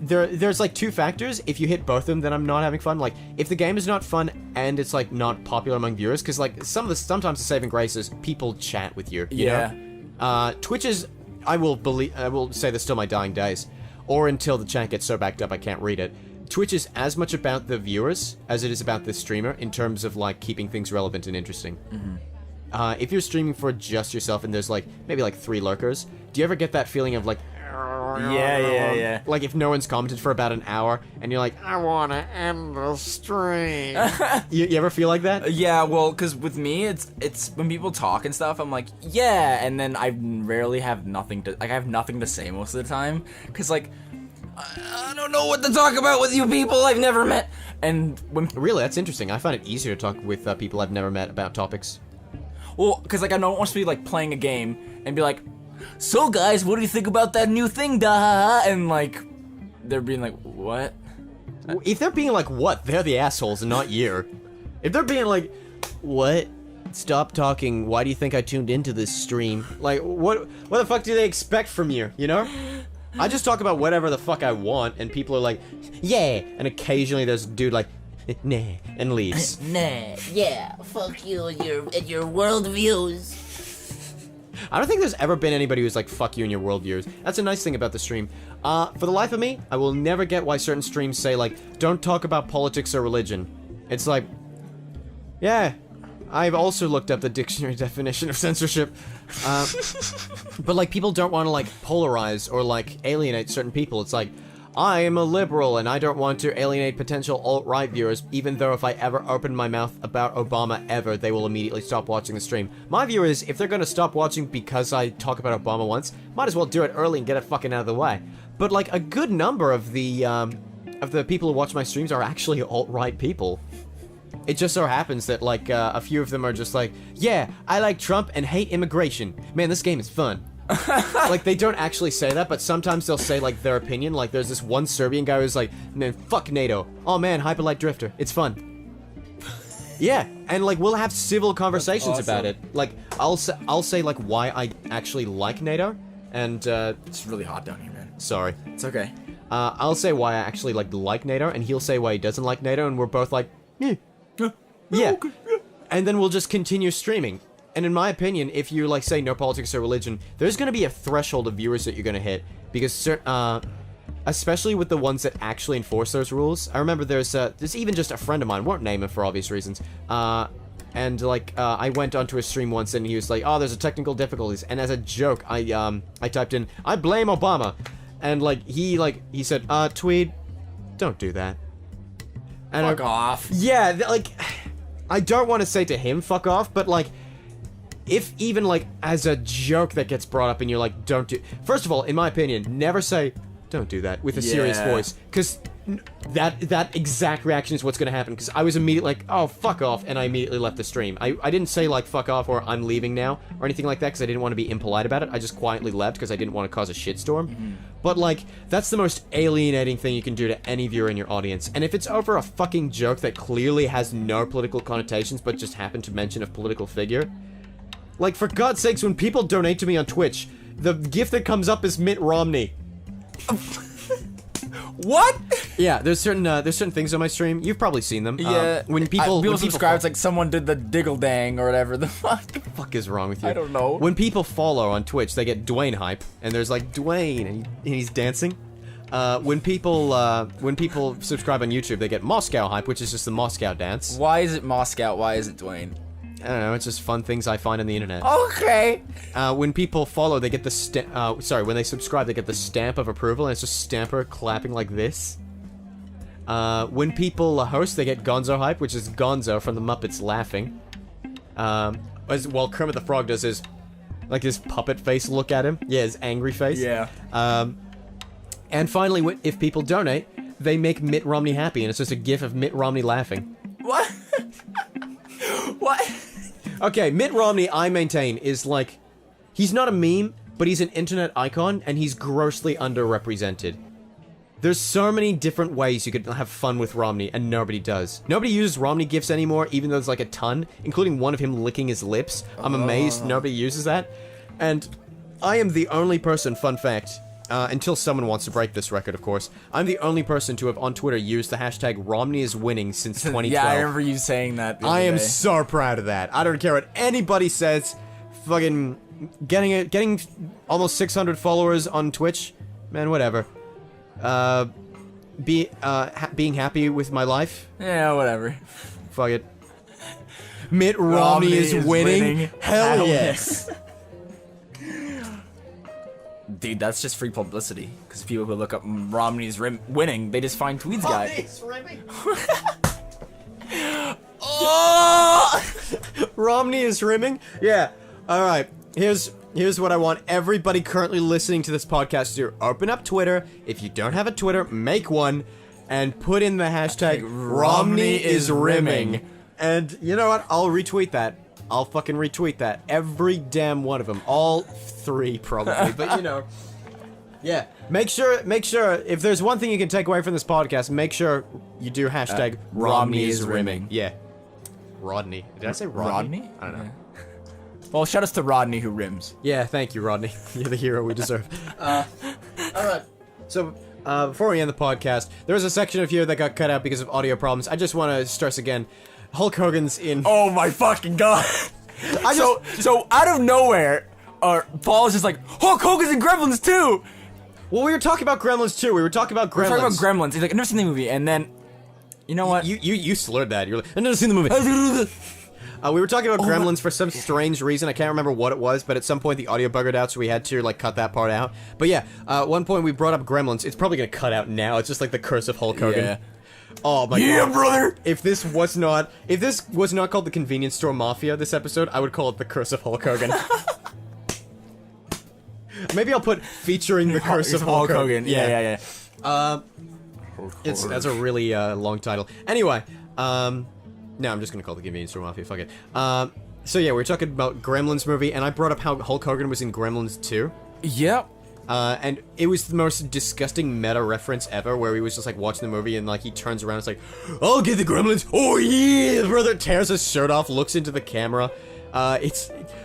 There's like two factors. If you hit both of them, then I'm not having fun. Like, if the game is not fun and it's like not popular among viewers, because like sometimes the saving grace is people chat with you. You know? Twitch is, I will say this till my dying days, or until the chat gets so backed up I can't read it. Twitch is as much about the viewers as it is about the streamer in terms of like keeping things relevant and interesting. If you're streaming for just yourself and there's like maybe like 3 lurkers, do you ever get that feeling of like, Yeah. like if no one's commented for about an hour and you're like, I want to end the stream. you ever feel like that? Yeah, well, because with me, it's when people talk and stuff, I'm like, yeah, and then I rarely have nothing to, like, I have nothing to say most of the time, because, like, I don't know what to talk about with you people I've never met, and when, Really, that's interesting. I find it easier to talk with people I've never met about topics. well, because, like, I don't want to be, like, playing a game and be like, so, guys, what do you think about that new thing, da? And, like, they're being like, what? If they're being like, what? They're the assholes and not you. If they're being like, what? Stop talking. Why do you think I tuned into this stream? Like, what the fuck do they expect from you, you know? I just talk about whatever the fuck I want, and people are like, yeah. And occasionally there's a dude like, nah, and leaves. Nah, yeah, fuck you and your world views. I don't think there's ever been anybody who's like, fuck you and your worldviews. That's a nice thing about the stream. For the life of me, I will never get why certain streams say, like, don't talk about politics or religion. It's like, yeah, I've also looked up the dictionary definition of censorship. But, like, people don't want to, like, polarize or, like, alienate certain people. It's like, I am a liberal and I don't want to alienate potential alt-right viewers, even though if I ever open my mouth about Obama ever, they will immediately stop watching the stream. My view is, if they're gonna stop watching because I talk about Obama once, might as well do it early and get it fucking out of the way. But like, a good number of the people who watch my streams are actually alt-right people. It just so happens that like, a few of them are just like, yeah, I like Trump and hate immigration. Man, this game is fun. Like, they don't actually say that, but sometimes they'll say, like, their opinion. Like, there's this one Serbian guy who's like, man, fuck NATO. Oh, man, Hyperlight Drifter. It's fun. Yeah, and, like, we'll have civil conversations about it. Like, I'll say, like, why I actually like NATO, and, It's really hot down here, man. sorry. It's okay. I'll say why I actually, like NATO, and he'll say why he doesn't like NATO, and we're both like, yeah. And then we'll just continue streaming. And in my opinion, if you, like, say no politics or religion, there's gonna be a threshold of viewers that you're gonna hit. Because, especially with the ones that actually enforce those rules. I remember there's even just a friend of mine, won't name him for obvious reasons, and, like, I went onto a stream once and he was like, oh, there's a technical difficulties. And as a joke, I typed in, I blame Obama. And, like, he said, Tweed, don't do that. And Fuck off. Yeah, like, I don't want to say to him, fuck off, but, like, if even, like, as a joke that gets brought up and you're like, don't do... First of all, in my opinion, never say, don't do that, with a serious Yeah. voice. Because that exact reaction is what's going to happen. Because I was immediately like, oh, fuck off, and I immediately left the stream. I didn't say, like, fuck off or I'm leaving now, or anything like that, because I didn't want to be impolite about it. I just quietly left because I didn't want to cause a shitstorm. But, like, that's the most alienating thing you can do to any viewer in your audience. And if it's over a fucking joke that clearly has no political connotations, but just happened to mention a political figure... Like, for God's sakes, when people donate to me on Twitch, the gift that comes up is Mitt Romney. What? Yeah, there's certain things on my stream. You've probably seen them. Yeah. When people subscribe, it's like someone did the diggle dang or whatever the fuck. the fuck is wrong with you? I don't know. When people follow on Twitch, they get Dwayne hype, and there's like Dwayne, and he's dancing. when people subscribe on YouTube, they get Moscow hype, which is just the Moscow dance. Why is it Moscow? Why is it Dwayne? I don't know. It's just fun things I find on the internet. Okay. When people follow, they get the when they subscribe, they get the stamp of approval, and it's just Stamper clapping like this. When people host, they get Gonzo hype, which is Gonzo from the Muppets laughing. While Kermit the Frog does his puppet face look at him. Yeah, his angry face. Yeah. And finally, if people donate, they make Mitt Romney happy, and it's just a gif of Mitt Romney laughing. What? What? Okay, Mitt Romney, I maintain, is like... He's not a meme, but he's an internet icon, and he's grossly underrepresented. There's so many different ways you could have fun with Romney, and nobody does. Nobody uses Romney GIFs anymore, even though there's like a ton, including one of him licking his lips. I'm amazed nobody uses that. And I am the only person, fun fact, until someone wants to break this record, of course, I'm the only person to have on Twitter used the hashtag Romney is winning since 2012. Yeah, I remember you saying that the other I am day. so proud of that. I don't care what anybody says. Fucking getting almost 600 followers on Twitch, man, whatever. Being happy with my life. Yeah, whatever. Fuck it. Mitt Romney is winning. Hell yes. Dude, that's just free publicity. Because people who look up Romney's winning, they just find Tweed's guy. Romney's rimming. Oh! Romney is rimming? Yeah. Alright. Here's what I want everybody currently listening to this podcast to do. Open up Twitter. If you don't have a Twitter, make one. And put in the hashtag Romney is rimming. And you know what? I'll retweet that. I'll fucking retweet that. Every damn one of them. All 3 probably. But you know. Yeah. Make sure, if there's one thing you can take away from this podcast, make sure you do hashtag Romney is rimming. Yeah. Rodney. Did I say Rodney? Rodney? I don't know. Well, shout outs to Rodney who rims. Yeah, thank you, Rodney. You're the hero we deserve. Alright. So, before we end the podcast, there was a section of here that got cut out because of audio problems. I just want to stress again, Hulk Hogan's in... Oh my fucking god! So out of nowhere, Paul is just like, Hulk Hogan's in Gremlins too! Well, we were talking about Gremlins too. We were talking about Gremlins. We're talking about Gremlins. He's like, I've never seen the movie, and then... You know what? You slurred that. You're like, I've never seen the movie. We were talking about Gremlins for some strange reason. I can't remember what it was, but at some point the audio buggered out, so we had to, like, cut that part out. But yeah, at one point we brought up Gremlins. It's probably gonna cut out now. It's just like the curse of Hulk Hogan. Yeah. Oh my god. Yeah, brother! If this was not called the Convenience Store Mafia this episode, I would call it the curse of Hulk Hogan. Maybe I'll put featuring the curse of Hulk Hogan. Yeah. That's a really long title. Anyway, no, I'm just gonna call it the Convenience Store Mafia. Fuck it. So yeah, we were talking about Gremlins movie, and I brought up how Hulk Hogan was in Gremlins 2. Yep. And it was the most disgusting meta reference ever, where he was just like watching the movie and like he turns around and it's like, I'll get the Gremlins. Oh yeah, brother, tears his shirt off, looks into the camera. I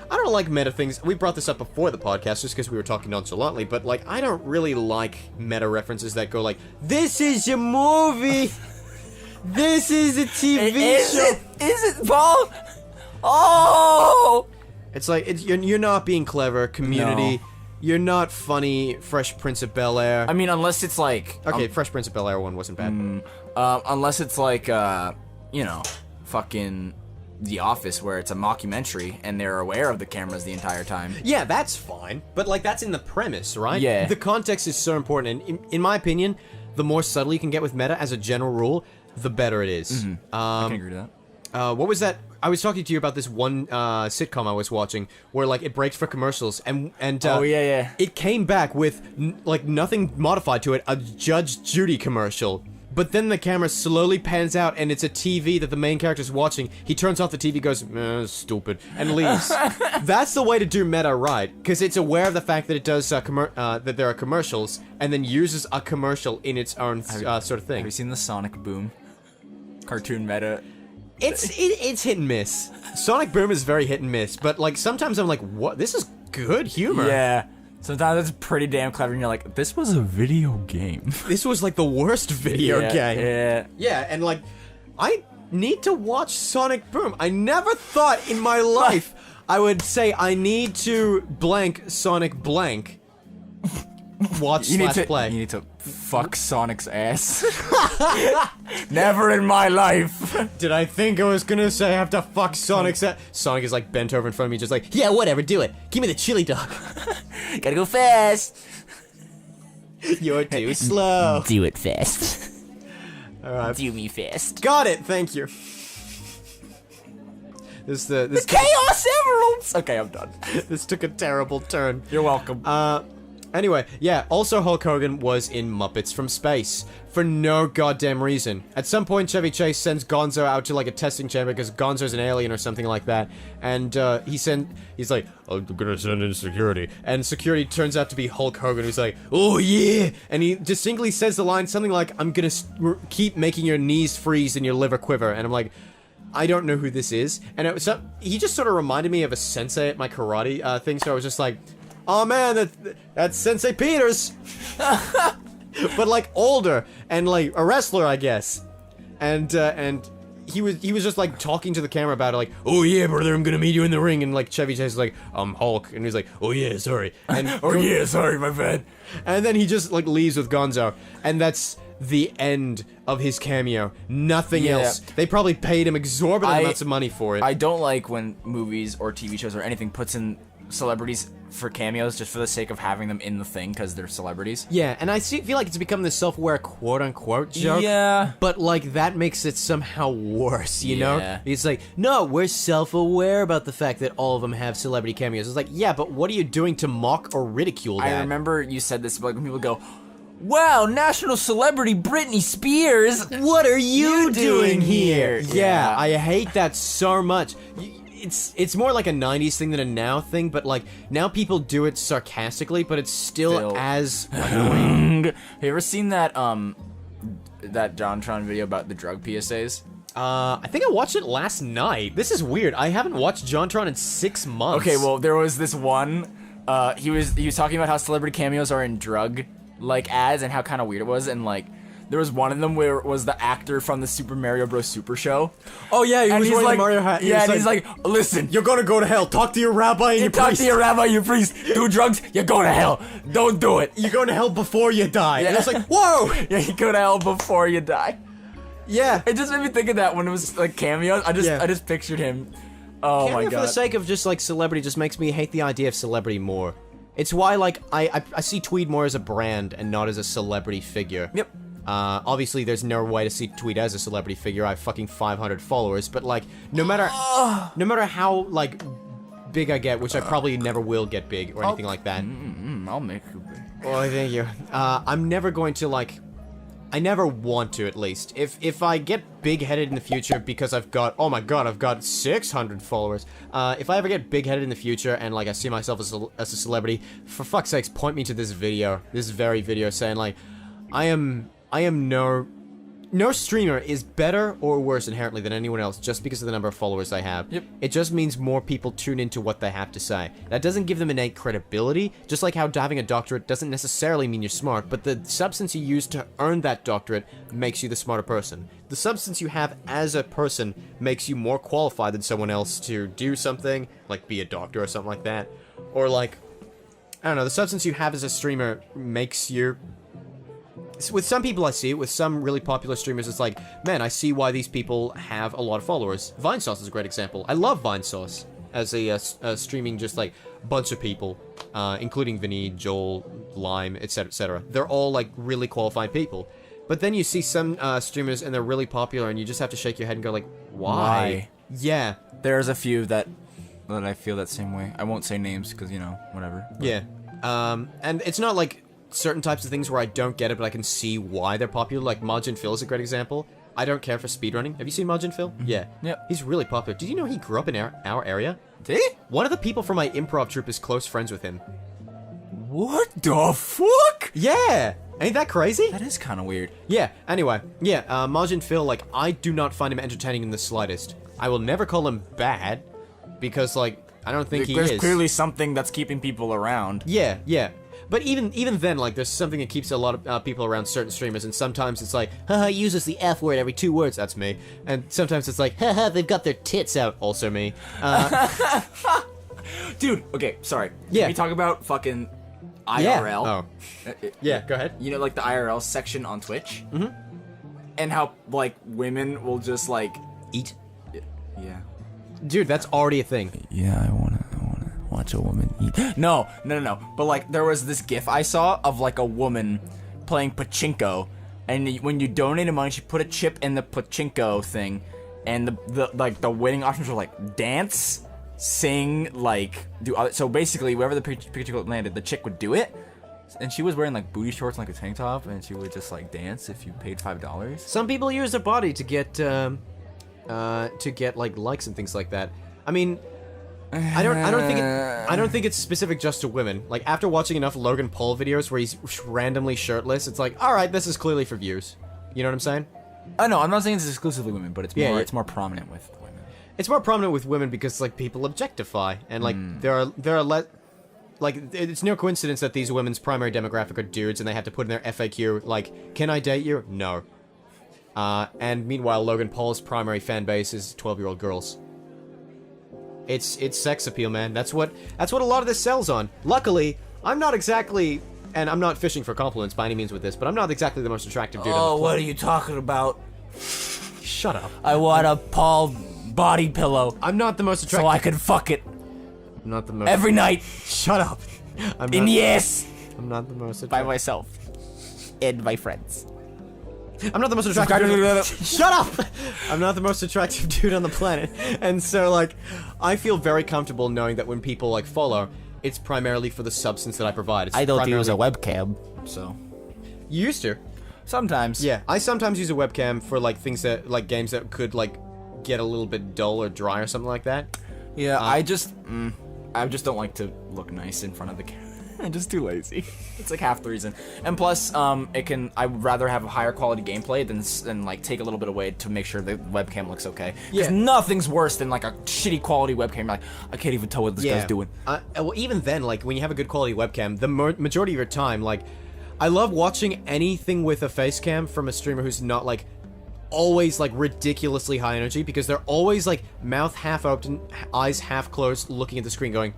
don't like meta things. We brought this up before the podcast just because we were talking nonchalantly, but like I don't really like meta references that go like, this is your movie. This is a TV show. Is it, Paul? Oh! It's like you're not being clever, Community. No. You're not funny, Fresh Prince of Bel-Air. I mean, unless it's like... Okay, Fresh Prince of Bel-Air one wasn't bad. Unless it's like, you know, fucking The Office, where it's a mockumentary, and they're aware of the cameras the entire time. Yeah, that's fine. But, like, that's in the premise, right? Yeah. The context is so important, and in my opinion, the more subtle you can get with meta, as a general rule, the better it is. I can agree to that. What was that? I was talking to you about this one sitcom I was watching where like it breaks for commercials and oh yeah. It came back with like nothing modified to it, a Judge Judy commercial. But then the camera slowly pans out and it's a TV that the main character's watching. He turns off the TV, goes, stupid, and leaves. That's the way to do meta right, because it's aware of the fact that it does that there are commercials, and then uses a commercial in its own sort of thing. Have you seen the Sonic Boom cartoon meta? It's hit and miss. Sonic Boom is very hit and miss, but like sometimes I'm like, what? This is good humor. Yeah. Sometimes it's pretty damn clever, and you're like, this was a video game. This was like the worst video game. Yeah. Yeah, and like, I need to watch Sonic Boom. I never thought in my life I would say I need to blank Sonic blank. Watch / play. You need to Fuck Sonic's ass. Never in my life. Did I think I was gonna say I have to fuck Sonic's ass? Sonic is like bent over in front of me, just like, yeah, whatever, do it. Give me the chili dog. Gotta go fast. You're too slow. Do it fast. Alright. Do me fast. Got it, thank you. This Chaos Emeralds! Okay, I'm done. this took a terrible turn. You're welcome. Anyway, yeah, also Hulk Hogan was in Muppets from Space. For no goddamn reason. At some point, Chevy Chase sends Gonzo out to, like, a testing chamber because Gonzo's an alien or something like that. And, he's like, I'm gonna send in security. And security turns out to be Hulk Hogan, who's like, oh yeah! And he distinctly says the line, something like, I'm gonna keep making your knees freeze and your liver quiver. And I'm like, I don't know who this is. And it was, he just sort of reminded me of a sensei at my karate, thing, so I was just like, oh man, that's Sensei Peters! But like older and like a wrestler, I guess. And he was just like talking to the camera about it, like, oh yeah, brother, I'm gonna meet you in the ring. And like Chevy Chase is like, I'm Hulk, and he's like, oh yeah, sorry. And oh yeah, sorry, my bad. And then he just like leaves with Gonzo, and that's the end of his cameo. Nothing else. They probably paid him exorbitant amounts of money for it. I don't like when movies or TV shows or anything puts in celebrities for cameos just for the sake of having them in the thing because they're celebrities. Yeah, and I feel like it's become this self-aware quote-unquote joke. Yeah. But, like, that makes it somehow worse, you know? Yeah. It's like, no, we're self-aware about the fact that all of them have celebrity cameos. It's like, yeah, but what are you doing to mock or ridicule that? I remember you said this, like, when people go, wow, national celebrity Britney Spears. What are you doing here? Yeah. I hate that so much. It's more like a 90s thing than a now thing, but like now people do it sarcastically, but it's still as annoying. Have you ever seen that that JonTron video about the drug PSAs? I think I watched it last night. This is weird. I haven't watched JonTron in 6 months. Okay, well there was this one. He was talking about how celebrity cameos are in drug like ads and how kind of weird it was, and like there was one of them where it was the actor from the Super Mario Bros. Super Show. Oh yeah, he was wearing like, the Mario hat. Yeah, and he's like, listen, you're gonna go to hell. Talk to your rabbi and your talk priest. to your rabbi, your priest. Do drugs, you go to hell. Don't do it. You're going to hell before you die. Yeah. And it's like, whoa! Yeah, you go to hell before you die. Yeah. It just made me think of that when it was like cameos. I just pictured him. Oh Cameo my god. for the sake of just like celebrity just makes me hate the idea of celebrity more. It's why like I see Tweed more as a brand and not as a celebrity figure. Yep. Obviously there's no way to see Tweed as a celebrity figure. I have fucking 500 followers, but like no matter how like big I get, which I probably never will get big or anything like that. I'll make you big. Oh, thank you. I'm never going to like. I never want to, at least. If I get big-headed in the future because I've got, oh my god, I've got 600 followers. If I ever get big-headed in the future and like I see myself as a celebrity, for fuck's sakes, point me to this video, this very video, saying like, I am no streamer is better or worse inherently than anyone else just because of the number of followers I have. Yep. It just means more people tune into what they have to say. That doesn't give them innate credibility, just like how having a doctorate doesn't necessarily mean you're smart, but the substance you use to earn that doctorate makes you the smarter person. The substance you have as a person makes you more qualified than someone else to do something, like be a doctor or something like that. Or like, I don't know, the substance you have as a streamer makes you... With some people I see it, with some really popular streamers, it's like, man, I see why these people have a lot of followers. Vinesauce is a great example. I love Vinesauce as a streaming just like bunch of people, including Vinny, Joel, Lime, etc., etc. They're all like really qualified people. But then you see some streamers and they're really popular and you just have to shake your head and go like, why? Yeah. There's a few that I feel that same way. I won't say names because, you know, whatever. But. Yeah. And it's not like certain types of things where I don't get it, but I can see why they're popular. Like Margin Phil is a great example. I don't care for speedrunning. Have you seen Margin Phil? Yeah. Yep. He's really popular. Did you know he grew up in our area? Did he? One of the people from my improv troupe is close friends with him. What the fuck? Yeah! Ain't that crazy? That is kind of weird. Yeah, anyway. Yeah, Margin Phil, like, I do not find him entertaining in the slightest. I will never call him bad, because, like, I don't think he is. There's clearly something that's keeping people around. Yeah, yeah. But even then, like, there's something that keeps a lot of people around certain streamers, and sometimes it's like, haha, he uses the F word every 2 words, that's me. And sometimes it's like, haha, they've got their tits out, also me. Dude, okay, sorry. Yeah. Can we talk about fucking... IRL. Oh. Yeah, go ahead. You know, like the IRL section on Twitch? Mm-hmm. And how, like, women will just, like... Eat. Yeah. Dude, that's already a thing. Yeah, I wanna watch a woman eat. No. But, like, there was this GIF I saw of, like, a woman playing pachinko. And when you donated money, she put a chip in the pachinko thing. And the winning options were, like, dance, sing, like... So, basically, wherever the pachinko landed, the chick would do it. And she was wearing like booty shorts and like a tank top, and she would just like dance if you paid $5. Some people use their body to get like likes and things like that. I mean, I don't think it's specific just to women. Like after watching enough Logan Paul videos where he's randomly shirtless, it's like, all right, this is clearly for views. You know what I'm saying? I know. I'm not saying it's exclusively women, but it's Yeah, more yeah. it's more prominent with women. It's more prominent with women because like people objectify and like there are like, it's no coincidence that these women's primary demographic are dudes, and they have to put in their FAQ, like, can I date you? No. And meanwhile, Logan Paul's primary fan base is 12-year-old girls. It's sex appeal, man. That's what a lot of this sells on. Luckily, I'm not exactly, and I'm not fishing for compliments by any means with this, but I'm not exactly the most attractive dude on the Oh, planet. what are you talking about? Shut up. I want a Paul body pillow I'm not the most attractive. so I can fuck it I'm not the most. every night Shut up. I'm in not, the ass I'm not the most by attractive. myself and my friends. I'm not the most attractive. Shut up! I'm not the most attractive dude on the planet, and so like, I feel very comfortable knowing that when people like follow, it's primarily for the substance that I provide. It's primarily... webcam, so You used to. sometimes. Yeah, I sometimes use a webcam for like things that like games that could like get a little bit dull or dry or something like that. Yeah, I just don't like to look nice in front of the camera. I'm just too lazy. It's like half the reason. And plus, I'd rather have a higher quality gameplay than like take a little bit away to make sure the webcam looks okay. Because Yeah. nothing's worse than like a shitty quality webcam. You're like, I can't even tell what this guy's doing. Well, even then, like when you have a good quality webcam, the majority of your time, like, I love watching anything with a face cam from a streamer who's not like always like ridiculously high energy, because they're always like mouth half open, eyes half closed, looking at the screen, going.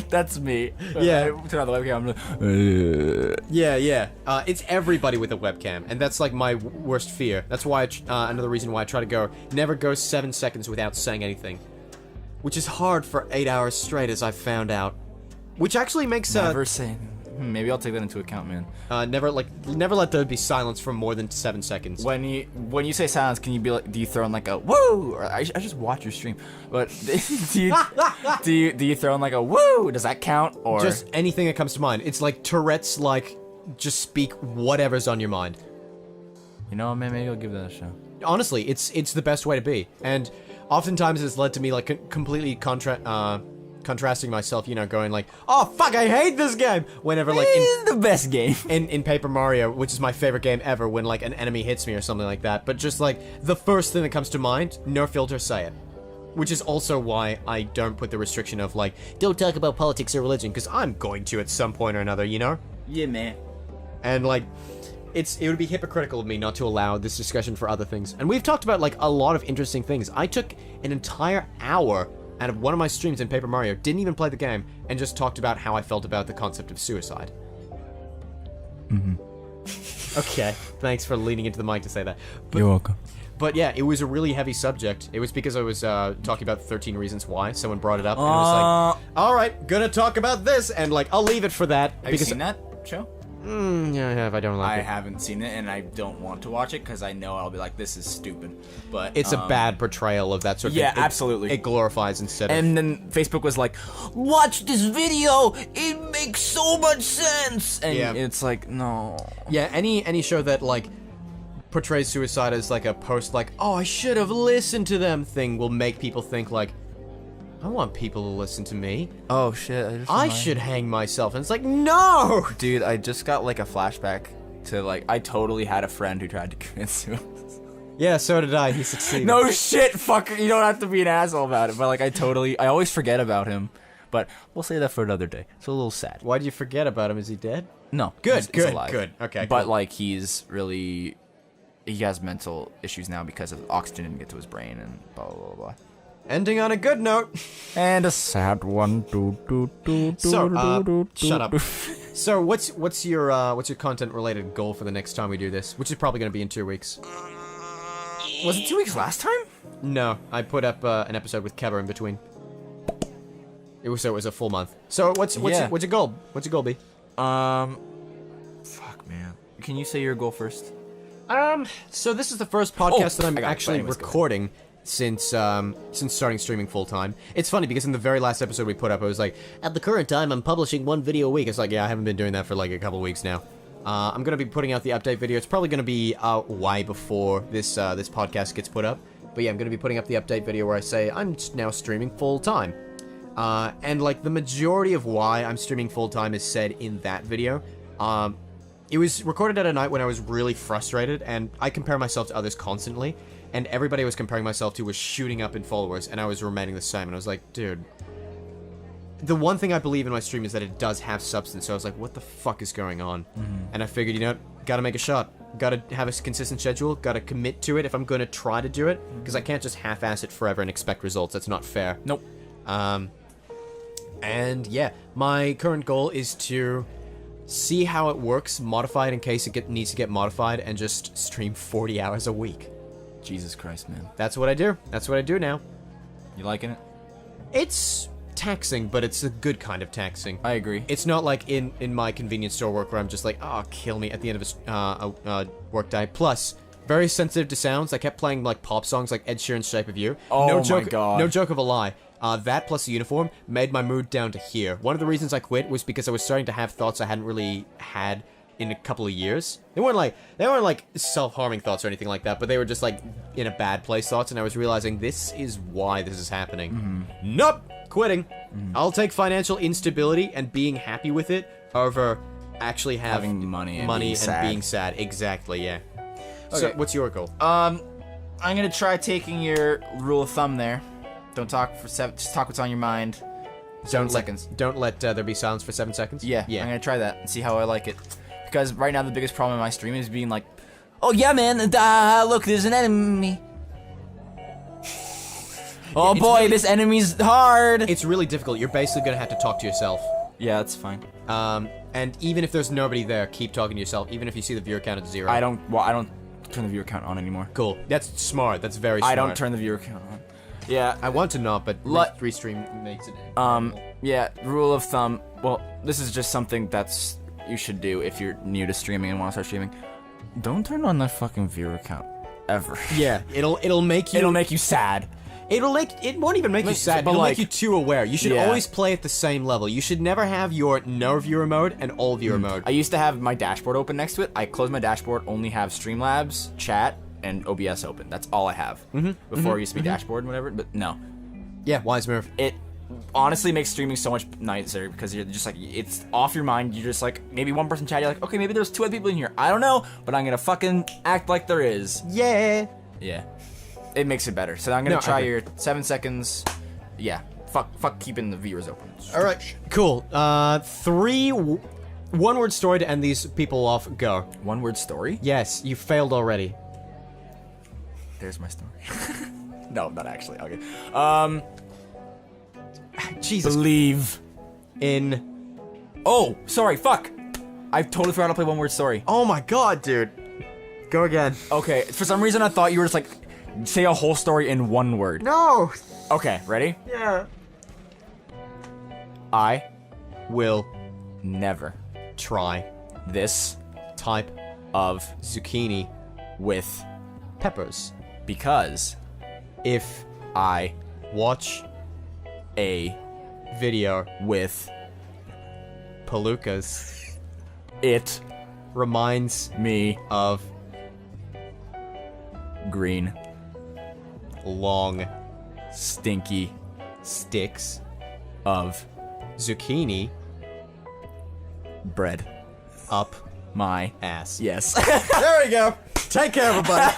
That's me. Yeah. I turn on the webcam. I'm like, Yeah. It's everybody with a webcam, and that's like my worst fear. That's why another reason why I try to never go 7 seconds without saying anything, which is hard for 8 hours straight, as I've found out. Which actually makes never say. Maybe I'll take that into account, man. never let there be silence for more than 7 seconds. When you say silence, can you be like? Do you throw in like a woo? Or I just watch your stream, but do you throw in like a woo? Does that count? Or Just anything that comes to mind. It's like Tourette's, like, just speak whatever's on your mind. you know, man, maybe I'll give that a shot. Honestly, it's the best way to be. And oftentimes it's led to me, like, completely contrasting myself, you know, going like, oh, fuck, I hate this game! Whenever, like, the best game. in Paper Mario, which is my favorite game ever, when, like, an enemy hits me or something like that. But just, like, the first thing that comes to mind, no filter, say it. Which is also why I don't put the restriction of, like, don't talk about politics or religion, because I'm going to at some point or another, you know? Yeah, man. And, like, it would be hypocritical of me not to allow this discussion for other things. And we've talked about, like, a lot of interesting things. I took an entire hour out of one of my streams in Paper Mario, didn't even play the game, and just talked about how I felt about the concept of suicide. Okay, thanks for leaning into the mic to say that. You're welcome. But yeah, it was a really heavy subject. It was because I was talking about 13 Reasons Why. Someone brought it up, and it was like, alright, gonna talk about this, and like, I'll leave it for that. Have you seen that show? Yeah, I have. I don't like I it. haven't seen it, and I don't want to watch it because I know I'll be like, this is stupid. But It's a bad portrayal of that sort of yeah, thing. absolutely. It glorifies instead of... And then Facebook was like, watch this video, it makes so much sense. And Yeah. it's like, no. Yeah, any show that, like, portrays suicide as, like, a post, like, oh, I should have listened to them thing will make people think, like, I want people to listen to me. Oh shit! I should hang myself. And it's like, no! Dude, I just got like a flashback to like, I totally had a friend who tried to commit suicide. Yeah, so did I. He succeeded. No shit, fucker. You don't have to be an asshole about it, but like, I always forget about him. But we'll say that for another day. It's a little sad. Why'd you forget about him? Is he dead? No. Good, he's good, alive. good. Okay, But cool. like, he has mental issues now because of oxygen didn't get to his brain and blah blah blah blah. ending on a good note. And a sad one. So, shut up. So, what's your content related goal for the next time we do this? Which is probably going to be in 2 weeks. Was it 2 weeks last time? No, I put up an episode with Kever in between. It was a full month. So, what's your goal? What's your goal be? Fuck, man. Can you say your goal first? So this is the first podcast that I'm I got it. actually Anyways, go recording since starting streaming full time. It's funny because in the very last episode we put up, I was like, At the current time, I'm publishing one video a week. it's like, yeah, I haven't been doing that for like a couple weeks now. I'm gonna be putting out the update video. It's probably gonna be out way before this podcast gets put up. But yeah, I'm gonna be putting up the update video where I say I'm now streaming full time. And like the majority of why I'm streaming full time is said in that video. It was recorded at a night when I was really frustrated, and I compare myself to others constantly, and everybody I was comparing myself to was shooting up in followers, and I was remaining the same, and I was like, dude, the one thing I believe in my stream is that it does have substance, so I was like, what the fuck is going on? And I figured, you know, gotta make a shot, gotta have a consistent schedule, gotta commit to it if I'm gonna try to do it, because I can't just half-ass it forever and expect results. That's not fair. Nope. And yeah, my current goal is to see how it works, modify it in case it needs to get modified, and just stream 40 hours a week. Jesus Christ, man. That's what I do. That's what I do now. You liking it? It's taxing, but it's a good kind of taxing. I agree. It's not like in my convenience store work where I'm just like, oh, kill me at the end of a work day. Plus, very sensitive to sounds. I kept playing like pop songs like Ed Sheeran's Shape of You. Oh no my joke, God. No joke of a lie. That plus the uniform made my mood down to here. One of the reasons I quit was because I was starting to have thoughts I hadn't really had in a couple of years. They weren't like self-harming thoughts or anything like that, but they were just like in a bad place thoughts, and I was realizing this is why this is happening. Nope, quitting. I'll take financial instability and being happy with it over actually Having money and being sad. being sad. Exactly, yeah. So, Okay. what's your goal? I'm gonna try taking your rule of thumb there. Don't talk for just talk what's on your mind. 7 seconds. Don't let there be silence for 7 seconds. Yeah, yeah. I'm gonna try that and see how I like it. Because right now the biggest problem in my stream is being like, oh yeah, man, look, there's an enemy. Oh boy, really- this enemy's hard. It's really difficult. You're basically gonna have to talk to yourself. Yeah, that's fine. And even if there's nobody there, keep talking to yourself. Even if you see the viewer count at 0. I don't turn the viewer count on anymore. Cool. That's smart. That's very smart. I don't turn the viewer count on. Yeah, I want to not, but restream makes it. yeah, rule of thumb. Well, this is just something that's you should do if you're new to streaming and want to start streaming. Don't turn on that fucking viewer count ever. Yeah, it'll make you. It'll make you sad. It won't even make you sad. but It'll like- make you too aware. You should Yeah. always play at the same level. You should never have your no viewer mode and all viewer mode. I used to have my dashboard open next to it. I close my dashboard, only have Streamlabs, chat, and OBS open. That's all I have. Before it used to be dashboard and whatever, but no. Yeah, wise move. It honestly makes streaming so much nicer because you're just like, it's off your mind. You're just like, maybe one person chat, you're like, okay, maybe there's 2 other people in here. I don't know, but I'm gonna fucking act like there is. Yeah. Yeah. It makes it better. So I'm gonna No, try okay. your 7 seconds. Yeah. Fuck keeping the viewers open. All right. Cool. 3 one-word story to end these people off. Go. One word story? Yes, you failed already. There's my story. No, not actually. Okay. Jesus. Believe. In. Oh, sorry, fuck. I totally forgot to play one word story. Oh my god, dude. Go again. Okay, for some reason I thought you were just like, say a whole story in one word. No. Okay, ready? Yeah. I Will never try this type of zucchini with peppers because if I watch a video with Palookas it reminds me of green long stinky sticks of zucchini bread up my ass. yes. There we go. Take care, everybody.